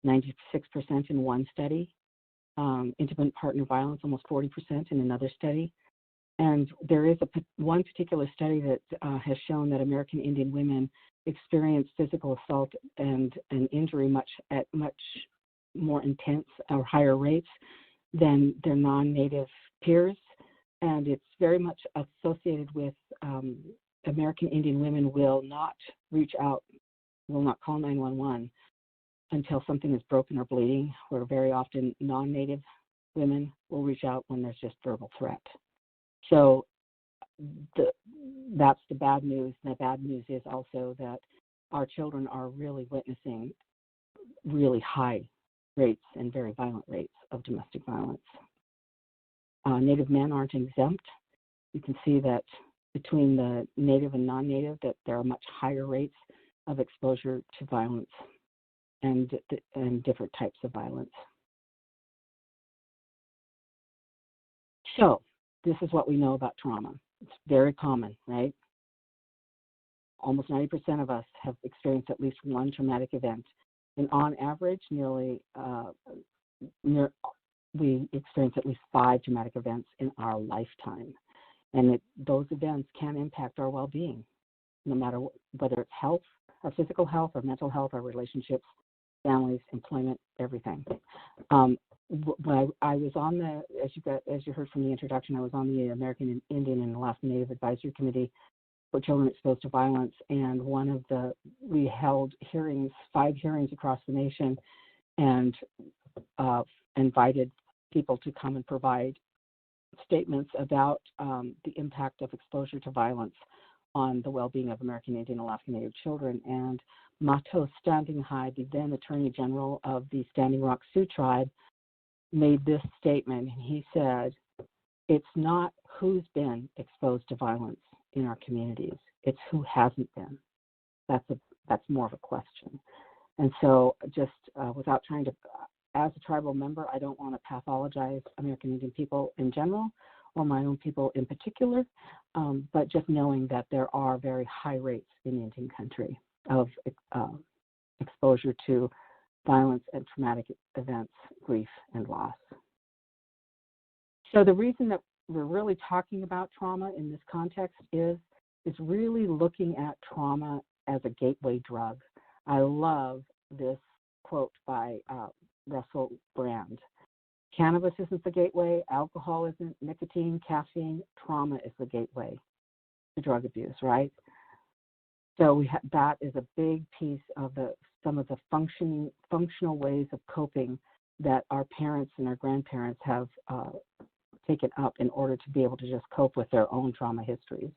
96% in one study. Intimate partner violence, almost 40% in another study. And there is one particular study that has shown that American Indian women experience physical assault and injury at much more intense or higher rates than their non-Native peers. And it's very much associated with American Indian women will not reach out, will not call 911 until something is broken or bleeding, where very often non-Native women will reach out when there's just verbal threat. So that's the bad news. And the bad news is also that our children are really witnessing really high rates and very violent rates of domestic violence. Native men aren't exempt. You can see that between the Native and non-Native that there are much higher rates of exposure to violence and different types of violence. So this is what we know about trauma. It's very common, right? Almost 90% of us have experienced at least one traumatic event. And on average, we experience at least 5 traumatic events in our lifetime. And those events can impact our well-being, no matter whether it's health, our physical health, our mental health, our relationships, families, employment, everything. I was on the, as you heard from the introduction, I was on the American Indian and Alaska Native Advisory Committee for children exposed to violence, and we held hearings, 5 hearings across the nation, and invited people to come and provide statements about the impact of exposure to violence on the well-being of American Indian and Alaska Native children. And Mato Standing High, the then Attorney General of the Standing Rock Sioux Tribe, made this statement, and he said, "It's not who's been exposed to violence in our communities, it's who hasn't been. That's more of a question." And so just without trying to, as a tribal member, I don't want to pathologize American Indian people in general or my own people in particular, but just knowing that there are very high rates in Indian country of exposure to violence and traumatic events, grief, and loss. So the reason that we're really talking about trauma in this context is really looking at trauma as a gateway drug. I love this quote by Russell Brand. Cannabis isn't the gateway, alcohol isn't, nicotine, caffeine, trauma is the gateway to drug abuse, right? So that is a big piece of some of the functional ways of coping that our parents and our grandparents have taken up in order to be able to just cope with their own trauma histories.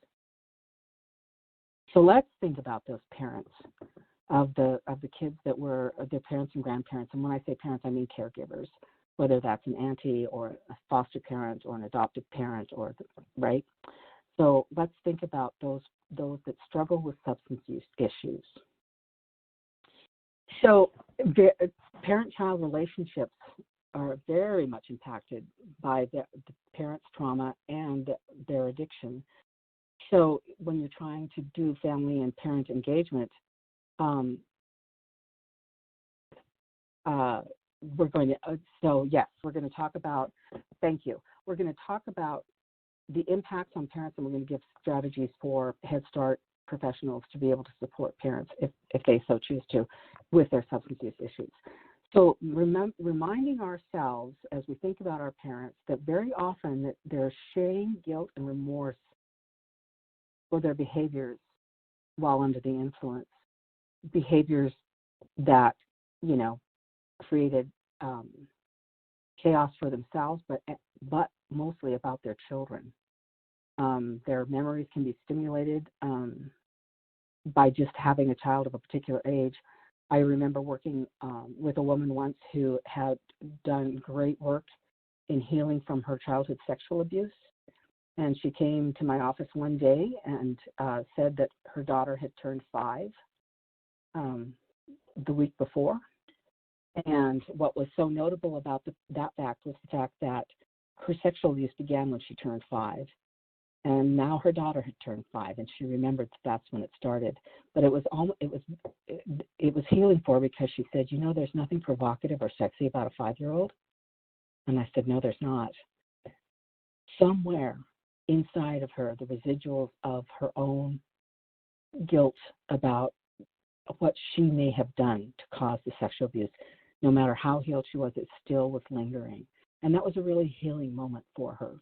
So let's think about those parents of the kids that were their parents and grandparents. And when I say parents, I mean caregivers, whether that's an auntie or a foster parent or an adoptive parent, right? So let's think about those that struggle with substance use issues. So parent-child relationships are very much impacted by the parent's trauma and their addiction. So when you're trying to do family and parent engagement, we're going to talk about, thank you. We're going to talk about the impacts on parents, and we're going to give strategies for Head Start professionals to be able to support parents if they so choose to with their substance use issues. So reminding ourselves as we think about our parents that very often that there's shame, guilt, and remorse for their behaviors while under the influence, behaviors that, created chaos for themselves, but mostly about their children. Their memories can be stimulated by just having a child of a particular age. I remember working with a woman once who had done great work in healing from her childhood sexual abuse. And she came to my office one day and said that her daughter had turned 5 the week before. And what was so notable about that fact was the fact that her sexual abuse began when she turned 5. And now her daughter had turned 5, and she remembered that's when it started. But it was healing for her because she said, there's nothing provocative or sexy about a 5-year-old. And I said, no, there's not. Somewhere inside of her, the residuals of her own guilt about what she may have done to cause the sexual abuse, no matter how healed she was, it still was lingering. And that was a really healing moment for her.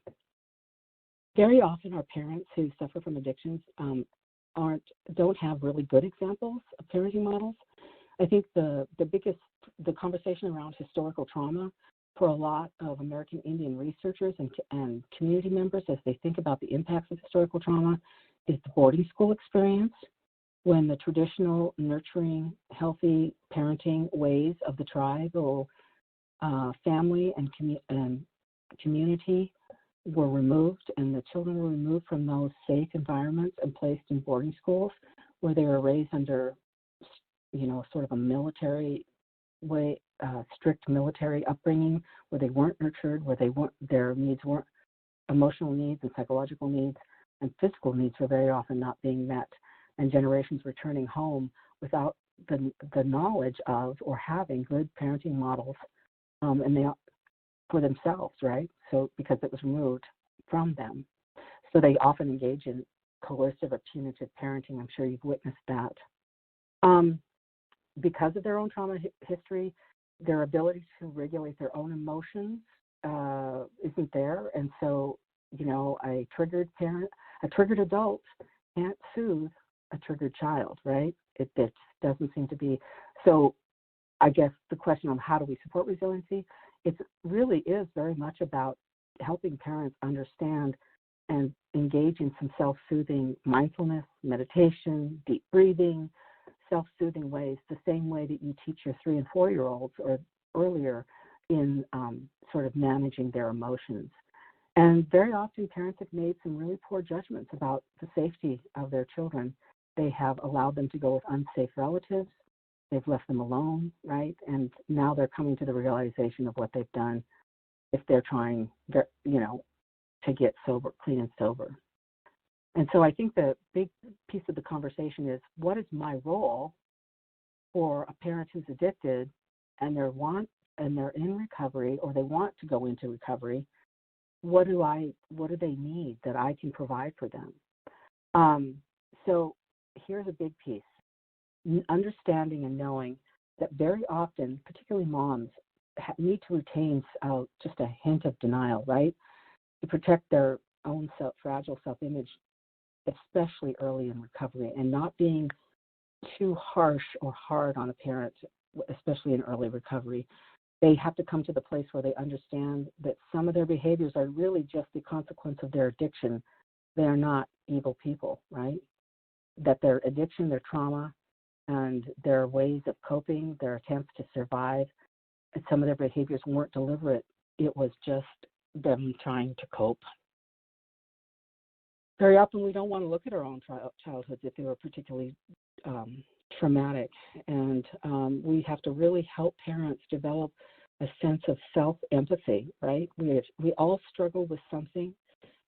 Very often our parents who suffer from addictions don't have really good examples of parenting models. I think the conversation around historical trauma for a lot of American Indian researchers and community members as they think about the impacts of historical trauma is the boarding school experience, when the traditional nurturing, healthy parenting ways of the tribal family and community were removed, and the children were removed from those safe environments and placed in boarding schools where they were raised under, sort of a military way, strict military upbringing, where they weren't nurtured, where their needs weren't, emotional needs and psychological needs and physical needs were very often not being met, and generations returning home without the knowledge of or having good parenting models for themselves, right? So because it was removed from them. So they often engage in coercive or punitive parenting. I'm sure you've witnessed that. Because of their own trauma history, their ability to regulate their own emotions isn't there. And so, a triggered adult can't soothe a triggered child, right? It doesn't seem to be. So I guess the question on how do we support resiliency, it really is very much about helping parents understand and engage in some self-soothing mindfulness, meditation, deep breathing, self-soothing ways, the same way that you teach your 3 and 4-year-olds or earlier in sort of managing their emotions. And very often parents have made some really poor judgments about the safety of their children. They have allowed them to go with unsafe relatives. They've left them alone, right? And now they're coming to the realization of what they've done if they're trying, to get sober, clean and sober. And so I think the big piece of the conversation is, what is my role for a parent who's addicted and they're in recovery, or they want to go into recovery? What do they need that I can provide for them? So here's a big piece. Understanding and knowing that very often, particularly moms, need to retain just a hint of denial, right? To protect their own fragile self-image, especially early in recovery, and not being too harsh or hard on a parent, especially in early recovery. They have to come to the place where they understand that some of their behaviors are really just the consequence of their addiction. They are not evil people, right? That their addiction, their trauma, and their ways of coping, their attempts to survive, and some of their behaviors weren't deliberate. It was just them trying to cope. Very often we don't want to look at our own childhoods if they were particularly traumatic, and we have to really help parents develop a sense of self-empathy, right? We all struggle with something,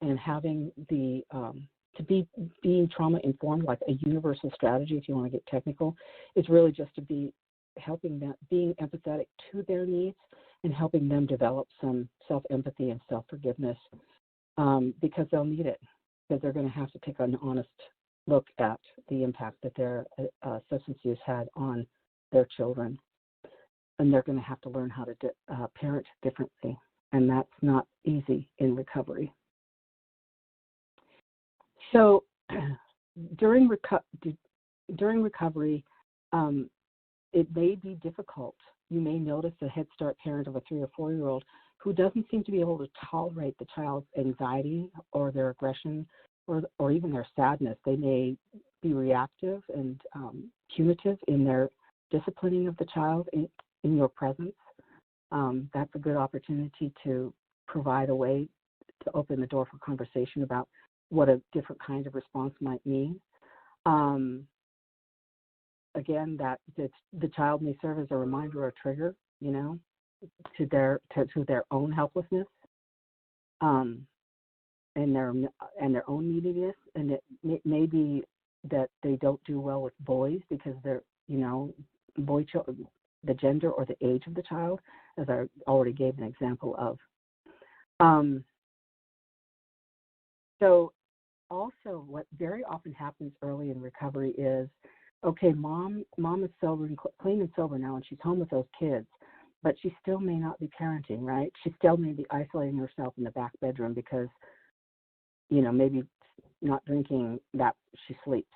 and having being trauma informed, like a universal strategy, if you want to get technical, is really just to be helping them, being empathetic to their needs and helping them develop some self-empathy and self-forgiveness, because they'll need it, because they're going to have to take an honest look at the impact that their substance use had on their children. And they're going to have to learn how to parent differently. And that's not easy in recovery. So during recovery, it may be difficult. You may notice a Head Start parent of a 3 or 4-year-old who doesn't seem to be able to tolerate the child's anxiety or their aggression or even their sadness. They may be reactive and punitive in their disciplining of the child in your presence. That's a good opportunity to provide a way to open the door for conversation about what a different kind of response might mean. Again, that the child may serve as a reminder or a trigger, to their own helplessness, and their own neediness. And it may be that they don't do well with boys because they're, the gender or the age of the child, as I already gave an example of. So also what very often happens early in recovery is, okay, mom is sober and clean and sober now, and she's home with those kids, but she still may not be parenting, right? She still may be isolating herself in the back bedroom because, maybe not drinking, that she sleeps.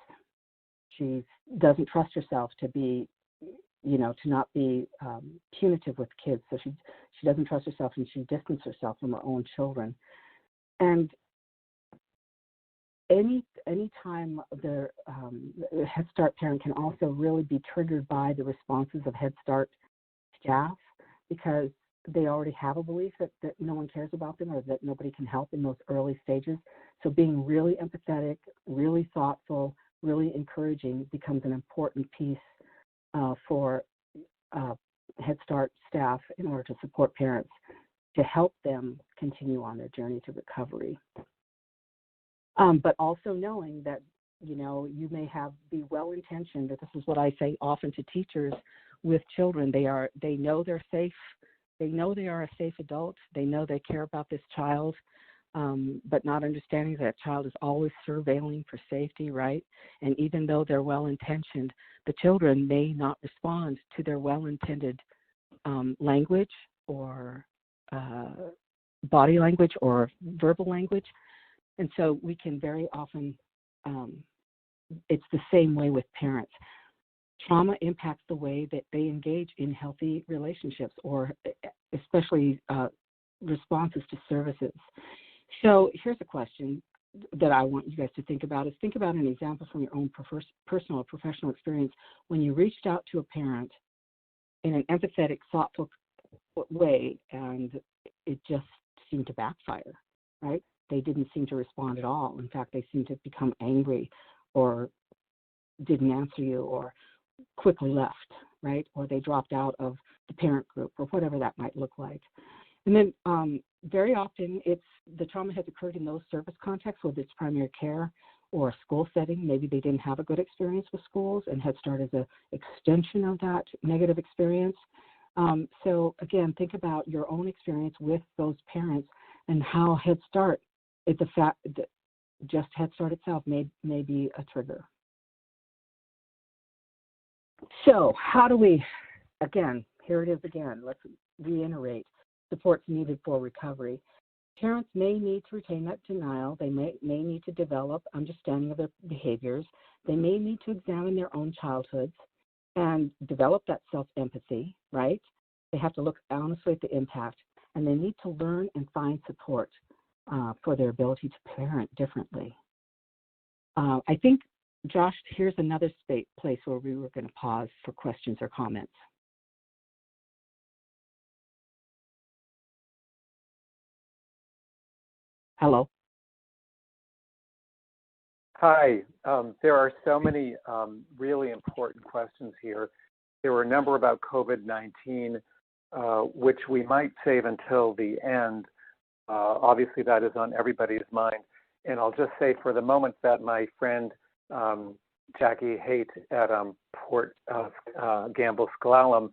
She doesn't trust herself to be, to not be punitive with kids. So she doesn't trust herself, and she distances herself from her own children. And any time the Head Start parent can also really be triggered by the responses of Head Start staff, because they already have a belief that no one cares about them or that nobody can help in those early stages. So being really empathetic, really thoughtful, really encouraging becomes an important piece for Head Start staff in order to support parents to help them continue on their journey to recovery. But also knowing that, you may be well-intentioned. This is what I say often to teachers with children. They know they're safe. They know they are a safe adult. They know they care about this child, but not understanding that child is always surveilling for safety, right? And even though they're well-intentioned, the children may not respond to their well-intended language or body language or verbal language. And so we can very often, it's the same way with parents. Trauma impacts the way that they engage in healthy relationships, or especially responses to services. So here's a question that I want you guys to think about is think about an example from your own personal or professional experience when you reached out to a parent in an empathetic, thoughtful way, and it just seemed to backfire, right? They didn't seem to respond at all. In fact, they seemed to become angry or didn't answer you or quickly left, right? Or they dropped out of the parent group or whatever that might look like. And then very often the trauma has occurred in those service contexts, whether it's primary care or a school setting. Maybe they didn't have a good experience with schools and Head Start is an extension of that negative experience. So again, think about your own experience with those parents and how Head Start, the fact that just Head Start itself may be a trigger. So how do we, again, here it is again, let's reiterate, supports needed for recovery. Parents may need to retain that denial. They may need to develop understanding of their behaviors. They may need to examine their own childhoods and develop that self-empathy, right? They have to look honestly at the impact, and they need to learn and find support for their ability to parent differently. I think, Josh, here's another place where we were going to pause for questions or comments. Hello. Hi. There are so many really important questions here. There were a number about COVID-19, which we might save until the end. Obviously, that is on everybody's mind. And I'll just say for the moment that my friend Jackie Haight at Port Gamble Sklallam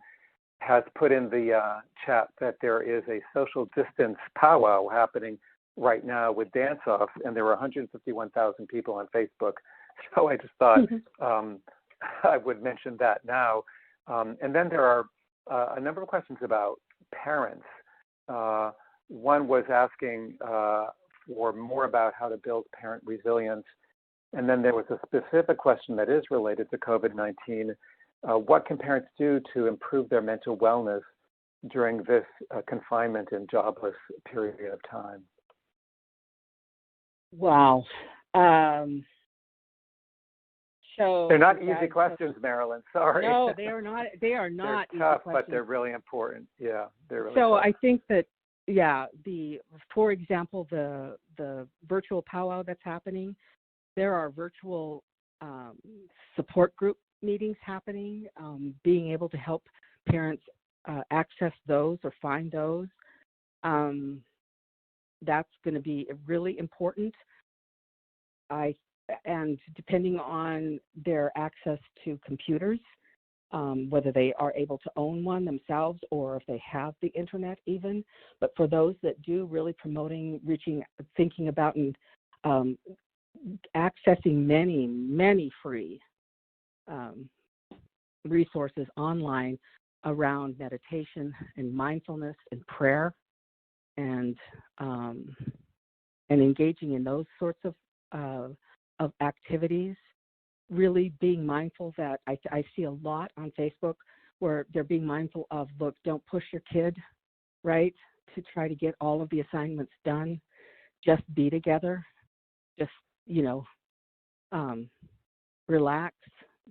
has put in the chat that there is a social distance powwow happening right now with dance-offs, and there were 151,000 people on Facebook. So I just thought I would mention that now. And then there are a number of questions about parents. One was asking for more about how to build parent resilience. And then there was a specific question that is related to COVID-19. What can parents do to improve their mental wellness during this confinement and jobless period of time? Wow. So they're not easy questions, Marilyn. Sorry. No, they are not. They are not they're tough, easy questions. But they're really important. Yeah, they're really so tough. I think that, yeah, for example, the virtual powwow that's happening, there are virtual support group meetings happening, being able to help parents access those or find those. That's going to be really important. And depending on their access to computers, whether they are able to own one themselves or if they have the internet even. But for those that do, really promoting, thinking about and accessing many free resources online around meditation and mindfulness and prayer, and engaging in those sorts of activities. Really being mindful that I see a lot on Facebook where they're being mindful of, look, don't push your kid, right, to try to get all of the assignments done. Just be together. Just, relax.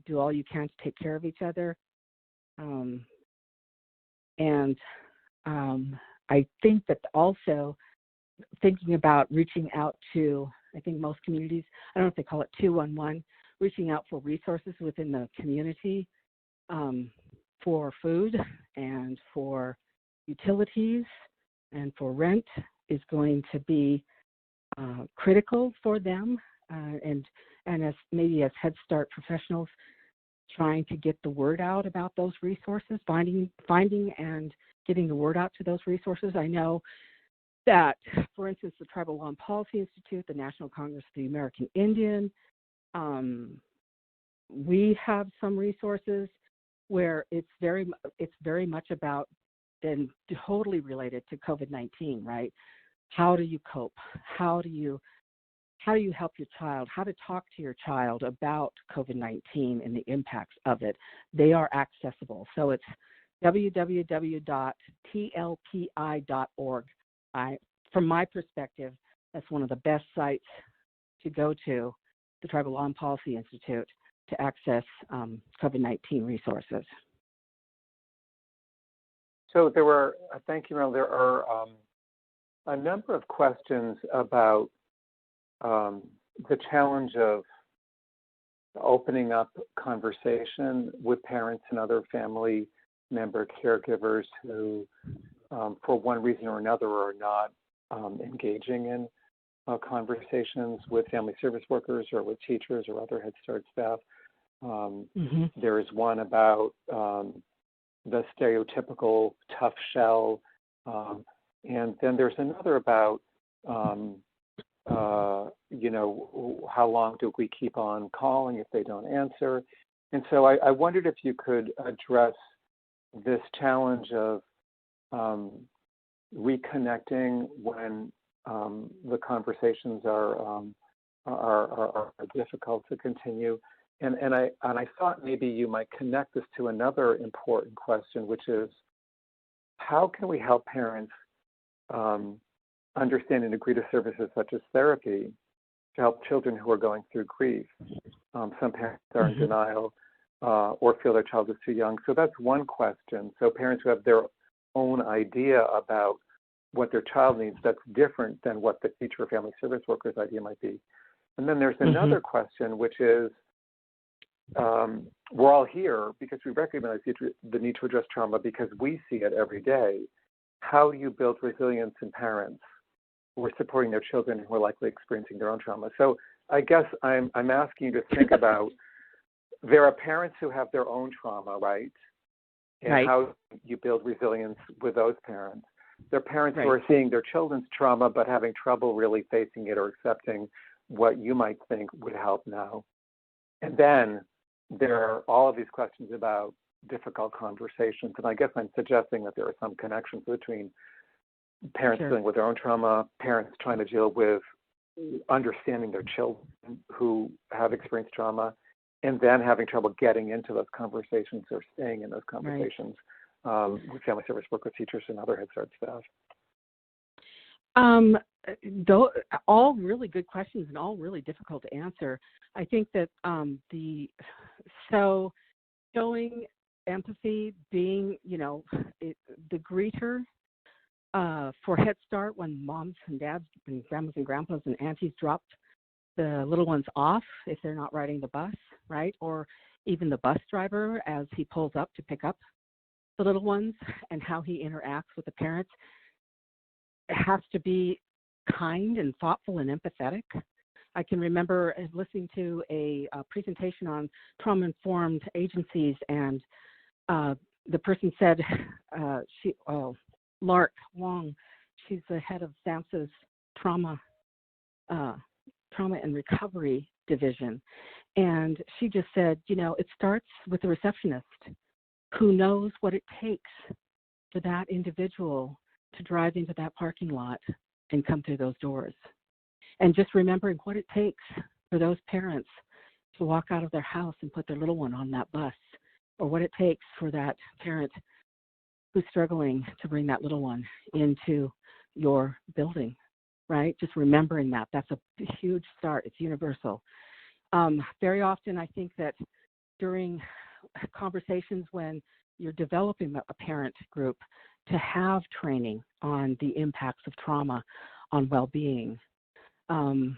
Do all you can to take care of each other. I think that also thinking about reaching out to, I think most communities, I don't know if they call it 211, reaching out for resources within the community for food and for utilities and for rent is going to be critical for them. And as Head Start professionals, trying to get the word out about those resources, finding and getting the word out to those resources. I know that, for instance, the Tribal Law and Policy Institute, the National Congress of the American Indian, we have some resources where it's very much about and totally related to COVID-19, right? How do you cope? How do you help your child? How to talk to your child about COVID-19 and the impacts of it? They are accessible. So it's www.tlpi.org. From my perspective, that's one of the best sites to go to, the Tribal Law and Policy Institute, to access COVID-19 resources. So there were, thank you, Mel, there are a number of questions about the challenge of opening up conversation with parents and other family member caregivers who, for one reason or another, are not engaging in conversations with family service workers or with teachers or other Head Start staff. There is one about the stereotypical tough shell, and then there's another about how long do we keep on calling if they don't answer? And so I wondered if you could address this challenge of reconnecting when the conversations are difficult to continue. And I thought maybe you might connect this to another important question, which is how can we help parents understand and agree to services such as therapy to help children who are going through grief? Some parents are in denial or feel their child is too young. So that's one question. So parents who have their own idea about what their child needs, that's different than what the teacher or family service worker's idea might be. And then there's another question, which is, we're all here because we recognize the need to address trauma because we see it every day. How do you build resilience in parents who are supporting their children who are likely experiencing their own trauma? So I guess I'm asking you to think about, there are parents who have their own trauma, right? And how you build resilience with those parents. There are parents who are seeing their children's trauma but having trouble really facing it or accepting what you might think would help now. And then there are all of these questions about difficult conversations. And I guess I'm suggesting that there are some connections between parents dealing with their own trauma, parents trying to deal with understanding their children who have experienced trauma, and then having trouble getting into those conversations or staying in those conversations with family service workers, teachers, and other Head Start staff. All really good questions and all really difficult to answer. I think that showing empathy, being, the greeter for Head Start when moms and dads and grandmas and grandpas and aunties dropped the little ones off if they're not riding the bus, right? Or even the bus driver as he pulls up to pick up the little ones and how he interacts with the parents. It has to be kind and thoughtful and empathetic. I can remember listening to a presentation on trauma-informed agencies, and the person said, Lark Wong, she's the head of SAMHSA's trauma and recovery division, and she just said, it starts with the receptionist who knows what it takes for that individual to drive into that parking lot and come through those doors. And just remembering what it takes for those parents to walk out of their house and put their little one on that bus, or what it takes for that parent who's struggling to bring that little one into your building, right? Just remembering that. That's a huge start. It's universal. Very often, I think that during conversations when you're developing a parent group, to have training on the impacts of trauma on well-being, and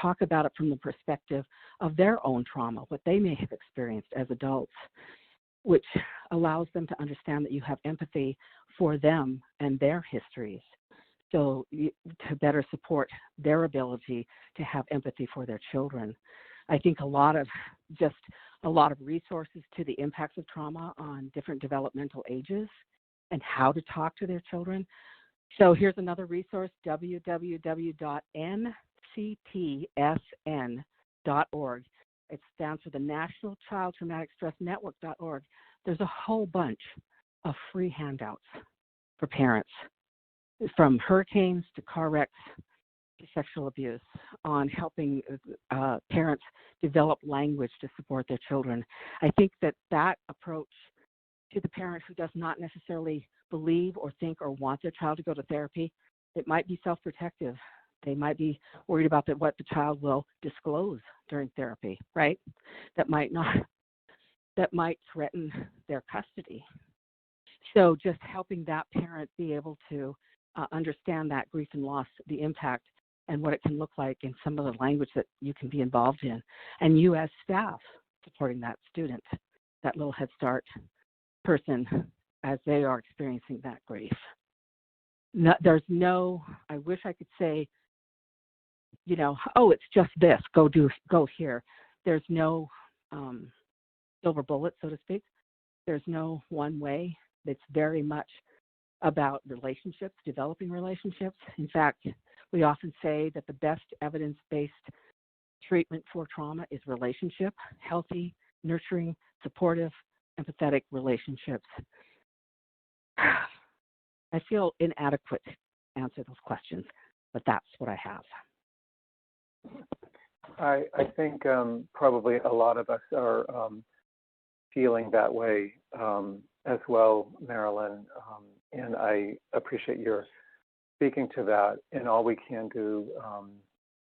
talk about it from the perspective of their own trauma, what they may have experienced as adults, which allows them to understand that you have empathy for them and their histories, so to better support their ability to have empathy for their children. I think a lot of resources to the impacts of trauma on different developmental ages and how to talk to their children. So here's another resource, www.nctsn.org. It stands for the National Child Traumatic Stress Network.org. There's a whole bunch of free handouts for parents, from hurricanes to car wrecks to sexual abuse, on helping parents develop language to support their children. I think that approach to the parent who does not necessarily believe or think or want their child to go to therapy, it might be self-protective. They might be worried about what the child will disclose during therapy, right? That might threaten their custody. So just helping that parent be able to understand that grief and loss, the impact, and what it can look like in some of the language that you can be involved in. And you as staff supporting that student, that little Head Start person, as they are experiencing that grief. I wish I could say, oh, it's just this, go here. There's no silver bullet, so to speak. There's no one way. It's very much about relationships, developing relationships. In fact, we often say that the best evidence-based treatment for trauma is relationship, healthy, nurturing, supportive, empathetic relationships. I feel inadequate to answer those questions, but that's what I have. I think probably a lot of us are feeling that way as well, Marilyn, and I appreciate your speaking to that, and all we can do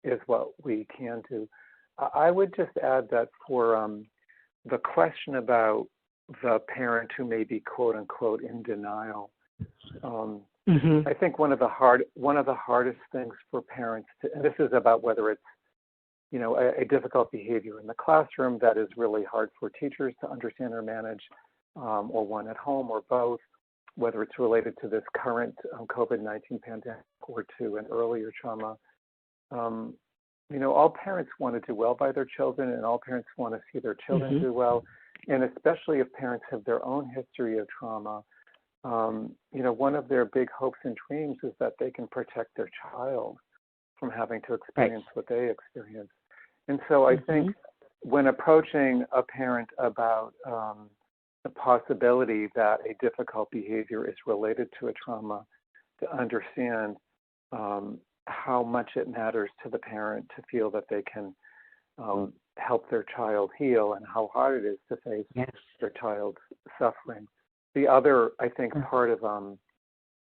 is what we can do. I would just add that for the question about the parent who may be quote unquote in denial, I think one of the hardest things for parents and this is about whether it's a difficult behavior in the classroom that is really hard for teachers to understand or manage, or one at home, or both, whether it's related to this current COVID-19 pandemic or to an earlier trauma. All parents want to do well by their children, and all parents want to see their children do well. And especially if parents have their own history of trauma, one of their big hopes and dreams is that they can protect their child from having to experience what they experience. And so I think when approaching a parent about the possibility that a difficult behavior is related to a trauma, to understand how much it matters to the parent to feel that they can help their child heal, and how hard it is to face their child's suffering. The other, I think, part of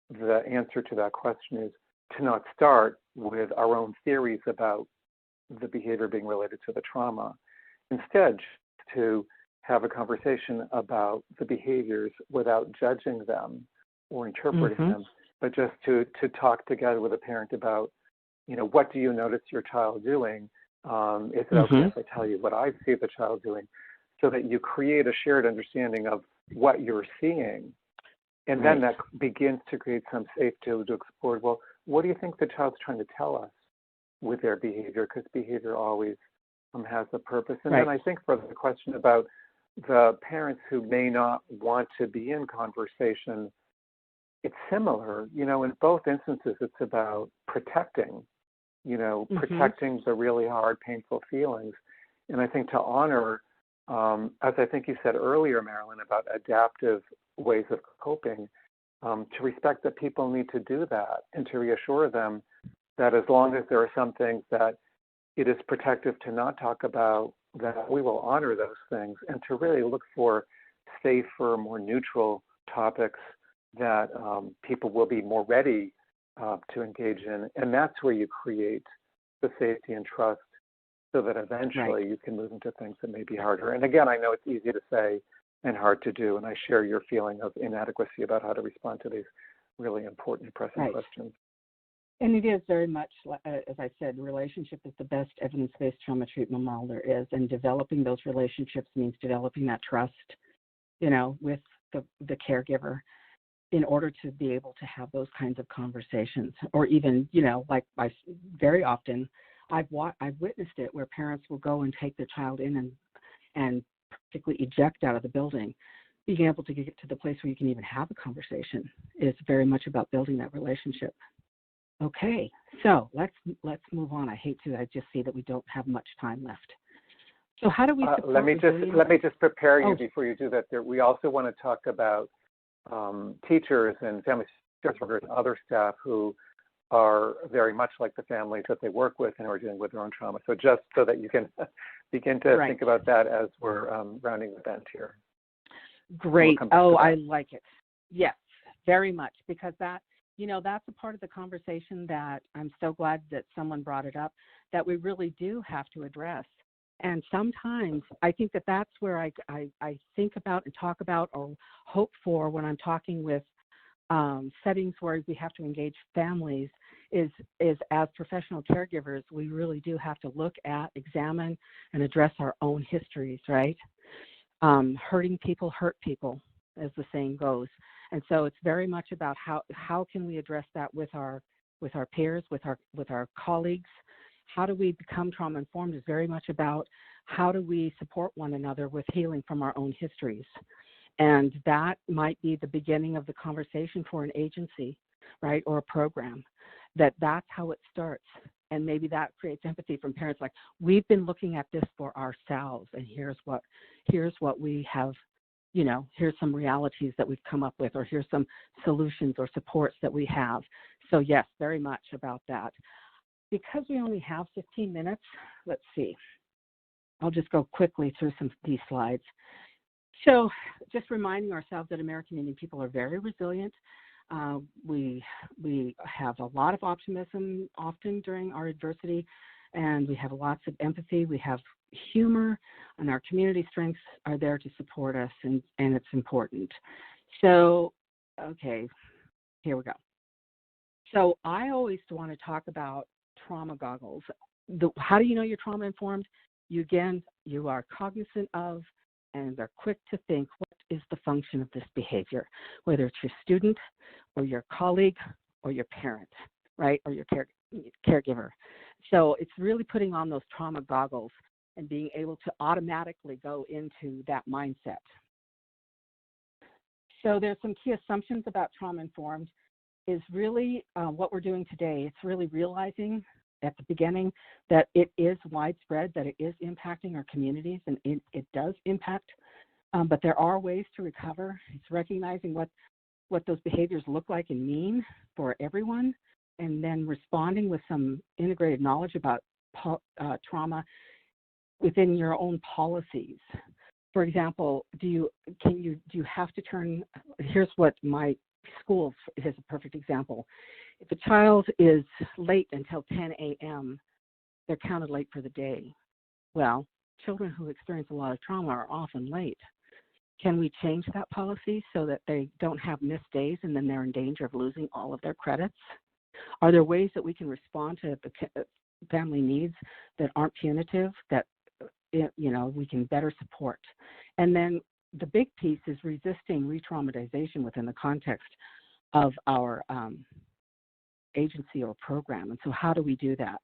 the answer to that question is to not start with our own theories about the behavior being related to the trauma. Instead, to have a conversation about the behaviors without judging them or interpreting them, but just to talk together with a parent about, what do you notice your child doing? Is it okay if I tell you what I see the child doing? So that you create a shared understanding of what you're seeing. And then that begins to create some safety to explore, well, what do you think the child's trying to tell us with their behavior? Because behavior always has a purpose. And then I think for the question about the parents who may not want to be in conversation, it's similar. In both instances, it's about protecting, protecting the really hard, painful feelings. And I think to honor, as I think you said earlier, Marilyn, about adaptive ways of coping, to respect that people need to do that, and to reassure them that as long as there are some things that it is protective to not talk about, that we will honor those things, and to really look for safer, more neutral topics that people will be more ready to engage in. And that's where you create the safety and trust, so that eventually you can move into things that may be harder. And again, I know it's easy to say and hard to do, and I share your feeling of inadequacy about how to respond to these really important, pressing questions. And it is very much, as I said, relationship is the best evidence-based trauma treatment model there is, and developing those relationships means developing that trust, with the caregiver, in order to be able to have those kinds of conversations. Or even, very often, I've witnessed it where parents will go and take their child in and practically eject out of the building. Being able to get to the place where you can even have a conversation is very much about building that relationship. Okay, so let's move on. I just see that we don't have much time left. So how do we support let me just prepare you before you do that. We also want to talk about teachers and family service workers, other staff who are very much like the families that they work with and who are dealing with their own trauma. So just so that you can begin to Right. think about that as we're rounding the bend here. Great. Oh, I like it. Yes, very much, because that, that's a part of the conversation that I'm so glad that someone brought it up, that we really do have to address. And sometimes I think that that's where I think about and talk about or hope for when I'm talking with settings where we have to engage families is as professional caregivers, we really do have to look at, examine, and address our own histories, right? Hurting people hurt people, as the saying goes. And so it's very much about how can we address that with our peers, with our colleagues. How do we become trauma informed is very much about how do we support one another with healing from our own histories. And that might be the beginning of the conversation for an agency, right, or a program, that's how it starts. And maybe that creates empathy from parents, like, we've been looking at this for ourselves, and here's what we have, here's some realities that we've come up with, or here's some solutions or supports that we have. So yes, very much about that. Because we only have 15 minutes, let's see. I'll just go quickly through some of these slides. So just reminding ourselves that American Indian people are very resilient. We have a lot of optimism often during our adversity, and we have lots of empathy. We have humor, and our community strengths are there to support us, and it's important. So, okay, here we go. So I always want to talk about trauma goggles. How do you know you're trauma informed? You are cognizant of and are quick to think, what is the function of this behavior, whether it's your student or your colleague or your parent, right, or your caregiver. So it's really putting on those trauma goggles and being able to automatically go into that mindset. So there's some key assumptions about trauma-informed is really what we're doing today. It's really realizing at the beginning that it is widespread, that it is impacting our communities, and it does impact, but there are ways to recover. It's recognizing what those behaviors look like and mean for everyone, and then responding with some integrated knowledge about trauma within your own policies. For example, do you have to turn, here's what my school is a perfect example. If a child is late until 10 a.m., they're counted late for the day. Well, children who experience a lot of trauma are often late. Can we change that policy so that they don't have missed days and then they're in danger of losing all of their credits? Are there ways that we can respond to the family needs that aren't punitive, that we can better support? And then the big piece is resisting re-traumatization within the context of our agency or program. And so how do we do that?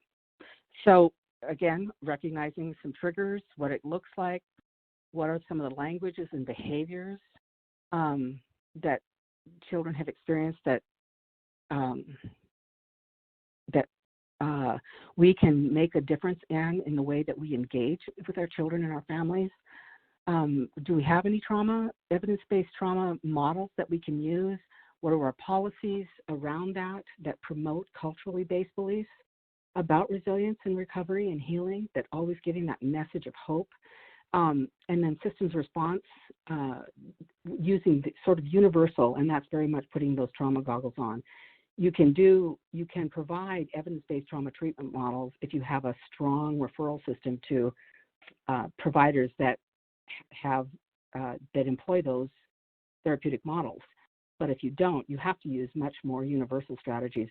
So again, recognizing some triggers, what it looks like, what are some of the languages and behaviors that children have experienced that we can make a difference in the way that we engage with our children and our families. Do we have any evidence-based trauma models that we can use? What are our policies around that promote culturally based beliefs about resilience and recovery and healing, that always giving that message of hope? And then systems response, using the sort of universal, and that's very much putting those trauma goggles on. You can provide evidence-based trauma treatment models if you have a strong referral system to providers that employ those therapeutic models. But if you don't, you have to use much more universal strategies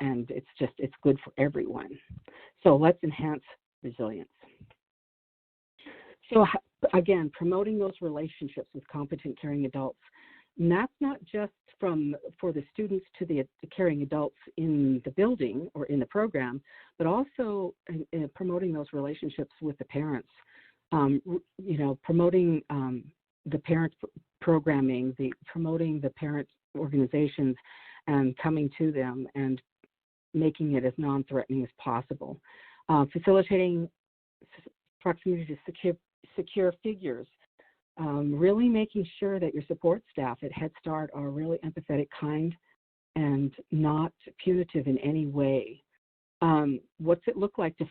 and it's good for everyone. So let's enhance resilience. So again, promoting those relationships with competent caring adults. And that's not just for the students to the caring adults in the building or in the program, but also in promoting those relationships with the parents. Promoting the parent programming, promoting the parent organizations and coming to them and making it as non-threatening as possible. Facilitating proximity to secure figures really making sure that your support staff at Head Start are really empathetic, kind, and not punitive in any way. What's it look like to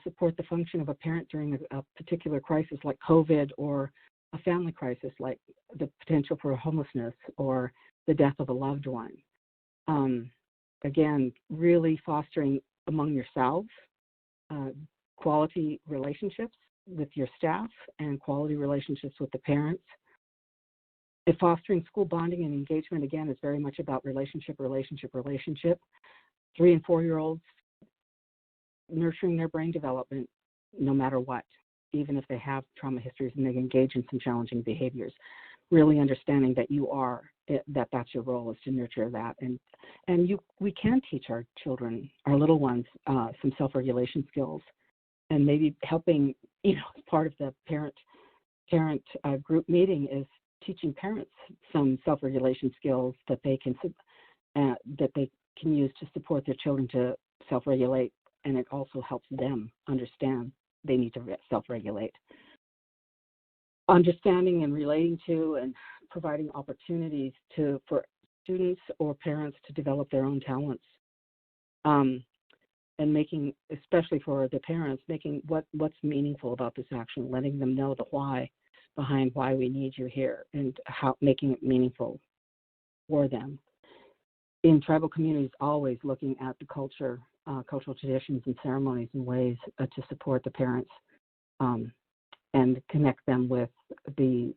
support the function of a parent during a particular crisis like COVID, or a family crisis like the potential for homelessness or the death of a loved one? Again, really fostering among yourselves quality relationships with your staff and quality relationships with the parents. And fostering school bonding and engagement, again, is very much about relationship. 3 and 4-year-olds nurturing their brain development no matter what, even if they have trauma histories and they engage in some challenging behaviors. Really understanding that that's your role, is to nurture that. We can teach our children, our little ones, some self-regulation skills, and maybe helping, part of the parent group meeting is teaching parents some self-regulation skills that they can use to support their children to self-regulate, and it also helps them understand they need to self-regulate. Understanding and relating to and providing opportunities for students or parents to develop their own talents, and making, especially for the parents, making what's meaningful about this action, letting them know the why behind why we need you here, and how making it meaningful for them. In tribal communities, always looking at the cultural traditions and ceremonies and ways to support the parents and connect them with the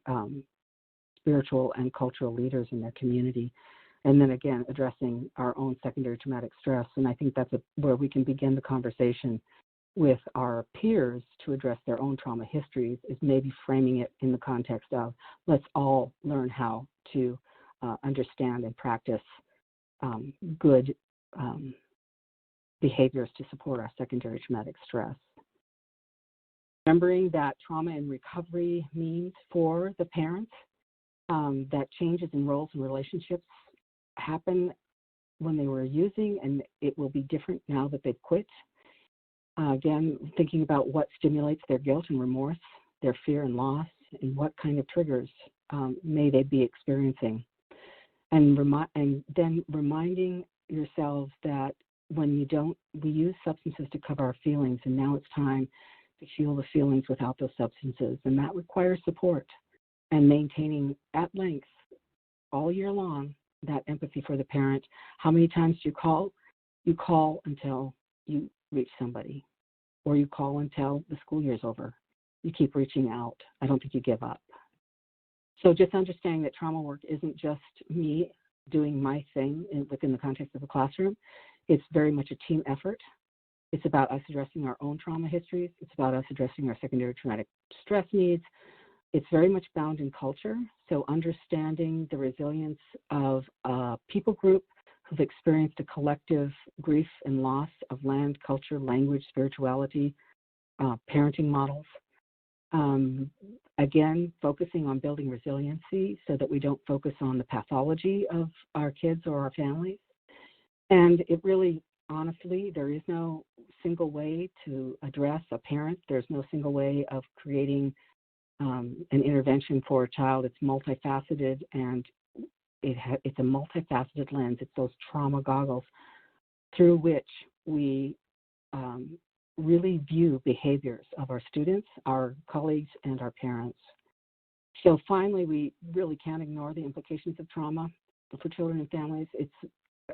spiritual and cultural leaders in their community. And then again, addressing our own secondary traumatic stress. And I think that's where we can begin the conversation with our peers to address their own trauma histories, is maybe framing it in the context of, let's all learn how to understand and practice good behaviors to support our secondary traumatic stress. Remembering that trauma and recovery means for the parents that changes in roles and relationships happen when they were using, and it will be different now that they've quit. Again, thinking about what stimulates their guilt and remorse, their fear and loss, and what kind of triggers may they be experiencing. And then reminding yourselves that when we use substances to cover our feelings, and now it's time to feel the feelings without those substances, and that requires support and maintaining at length all year long that empathy for the parent. How many times do you call? You call until you reach somebody, or you call until the school year's over. You keep reaching out. I don't think you give up. So just understanding that trauma work isn't just me doing my thing within the context of a classroom. It's very much a team effort. It's about us addressing our own trauma histories. It's about us addressing our secondary traumatic stress needs. It's very much bound in culture. So understanding the resilience of a people group who've experienced a collective grief and loss of land, culture, language, spirituality, parenting models. Again, focusing on building resiliency so that we don't focus on the pathology of our kids or our families. And it really, honestly, there is no single way to address a parent. There's no single way of creating an intervention for a child. It's multifaceted, and it's a multifaceted lens. It's those trauma goggles through which we really view behaviors of our students, our colleagues, and our parents. So finally, we really can't ignore the implications of trauma for children and families. It's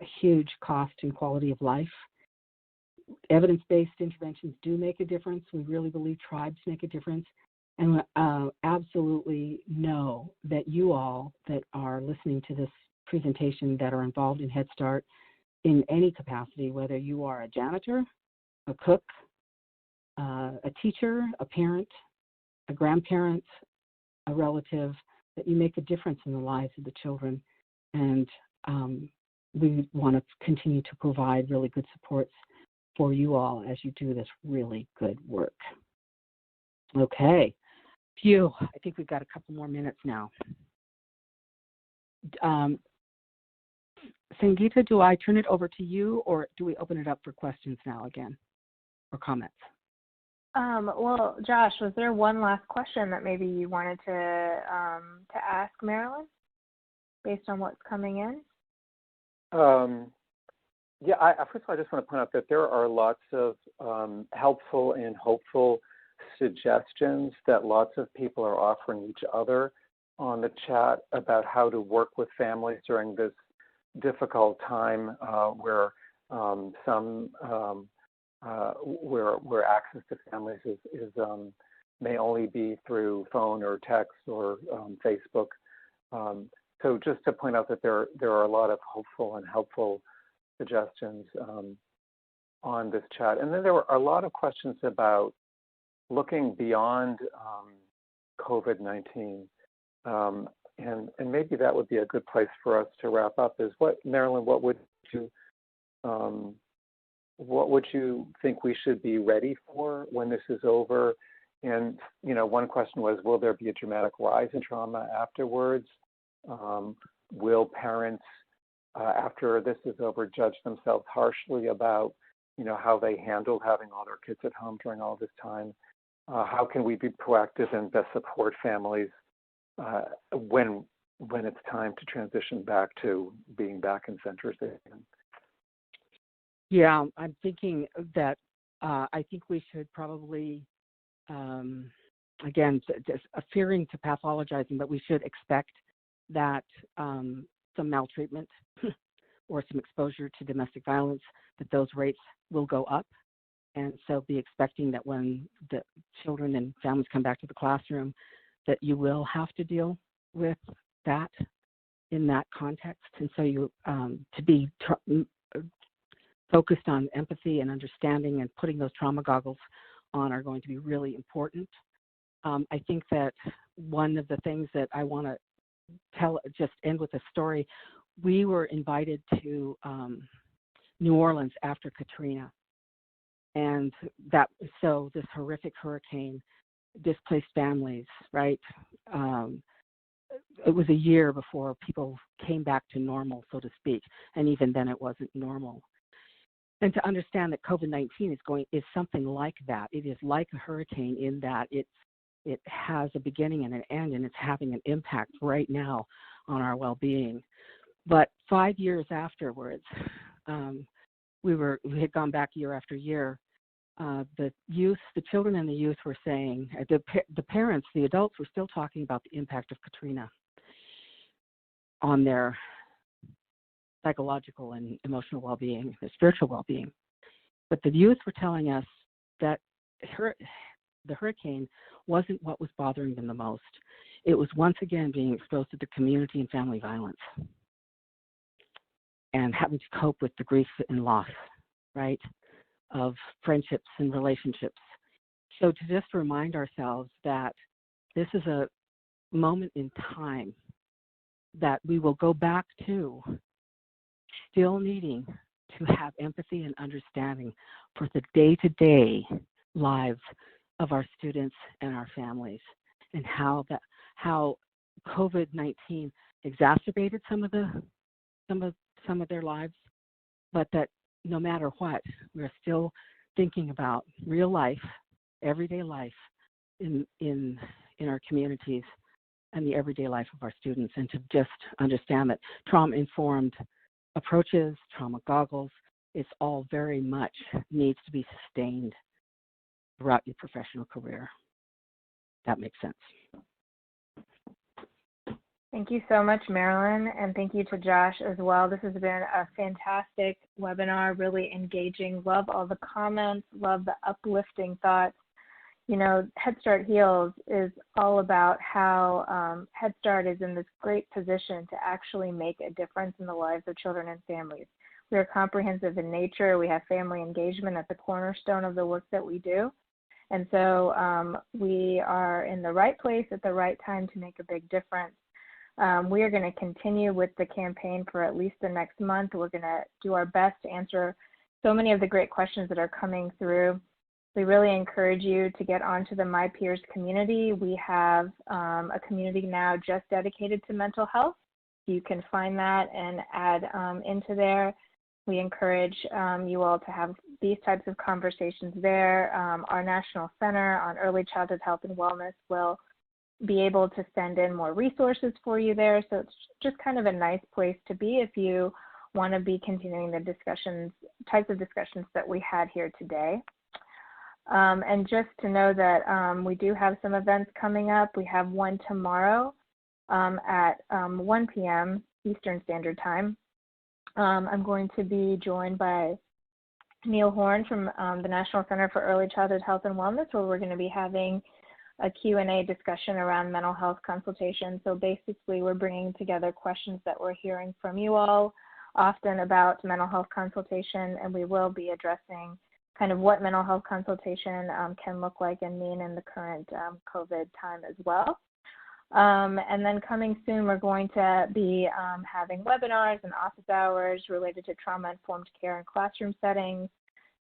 a huge cost in quality of life. Evidence-based interventions do make a difference. We really believe tribes make a difference. And absolutely know that you all that are listening to this presentation that are involved in Head Start in any capacity, whether you are a janitor, a cook, a teacher, a parent, a grandparent, a relative, that you make a difference in the lives of the children. And we want to continue to provide really good supports for you all as you do this really good work. Okay. Phew, I think we've got a couple more minutes now. Sangeeta, do I turn it over to you, or do we open it up for questions now again, or comments? Well, Josh, was there one last question that maybe you wanted to ask Marilyn based on what's coming in? Yeah, first of all, I just want to point out that there are lots of helpful and hopeful suggestions that lots of people are offering each other on the chat about how to work with families during this difficult time where where access to families is may only be through phone or text or Facebook. So just to point out that there are a lot of hopeful and helpful suggestions on this chat. And then there were a lot of questions about looking beyond COVID-19. And maybe that would be a good place for us to wrap up is Marilyn, what would you think we should be ready for when this is over? And, one question was, will there be a dramatic rise in trauma afterwards? Will parents, after this is over, judge themselves harshly about, how they handled having all their kids at home during all this time? How can we be proactive and best support families when it's time to transition back to being back in centers again? Yeah, I'm thinking that I think we should probably, again, fearing to pathologizing, but we should expect that some maltreatment or some exposure to domestic violence, that those rates will go up. And so be expecting that when the children and families come back to the classroom, that you will have to deal with that in that context. And so you to be focused on empathy and understanding and putting those trauma goggles on are going to be really important. I think that one of the things that I want to just end with a story. We were invited to New Orleans after Katrina. And so this horrific hurricane displaced families, right? It was a year before people came back to normal, so to speak. And even then it wasn't normal. And to understand that COVID-19 is something like that. It is like a hurricane in that it has a beginning and an end, and it's having an impact right now on our well-being. But 5 years afterwards, we had gone back year after year. The children and the youth were saying, the parents, the adults were still talking about the impact of Katrina on their psychological and emotional well-being, their spiritual well-being. But the youth were telling us that the hurricane wasn't what was bothering them the most. It was once again being exposed to the community and family violence and having to cope with the grief and loss, right, of friendships and relationships. So to just remind ourselves that this is a moment in time that we will go back to, still needing to have empathy and understanding for the day-to-day lives of our students and our families, and how COVID-19 exacerbated some of their lives, but that no matter what, we're still thinking about real life, everyday life in our communities and the everyday life of our students, and to just understand that trauma-informed approaches, trauma goggles, it's all very much needs to be sustained throughout your professional career. That makes sense. Thank you so much, Marilyn, and thank you to Josh as well. This has been a fantastic webinar, really engaging. Love all the comments, love the uplifting thoughts. Head Start Heals is all about how Head Start is in this great position to actually make a difference in the lives of children and families. We are comprehensive in nature. We have family engagement at the cornerstone of the work that we do. And so we are in the right place at the right time to make a big difference. We are going to continue with the campaign for at least the next month. We're going to do our best to answer so many of the great questions that are coming through. We really encourage you to get onto the My Peers community. We have a community now just dedicated to mental health. You can find that and add into there. We encourage you all to have these types of conversations there. Our National Center on Early Childhood Health and Wellness will be able to send in more resources for you there. So it's just kind of a nice place to be if you want to be continuing the types of discussions that we had here today. And just to know that we do have some events coming up. We have one tomorrow at 1 p.m. Eastern Standard Time. I'm going to be joined by Neil Horn from the National Center for Early Childhood Health and Wellness, where we're going to be having a Q&A discussion around mental health consultation. So basically, we're bringing together questions that we're hearing from you all often about mental health consultation, and we will be addressing kind of what mental health consultation can look like and mean in the current COVID time as well. And then coming soon, we're going to be having webinars and office hours related to trauma-informed care in classroom settings,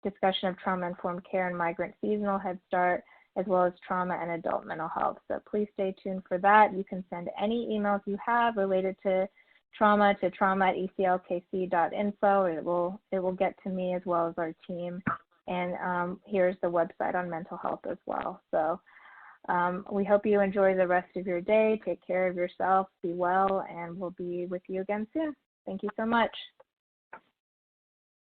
discussion of trauma-informed care and migrant seasonal Head Start, as well as trauma and adult mental health. So please stay tuned for that. You can send any emails you have related to trauma to trauma@eclkc.info. It will get to me as well as our team. And here's the website on mental health as well. So we hope you enjoy the rest of your day. Take care of yourself, be well, and we'll be with you again soon. Thank you so much.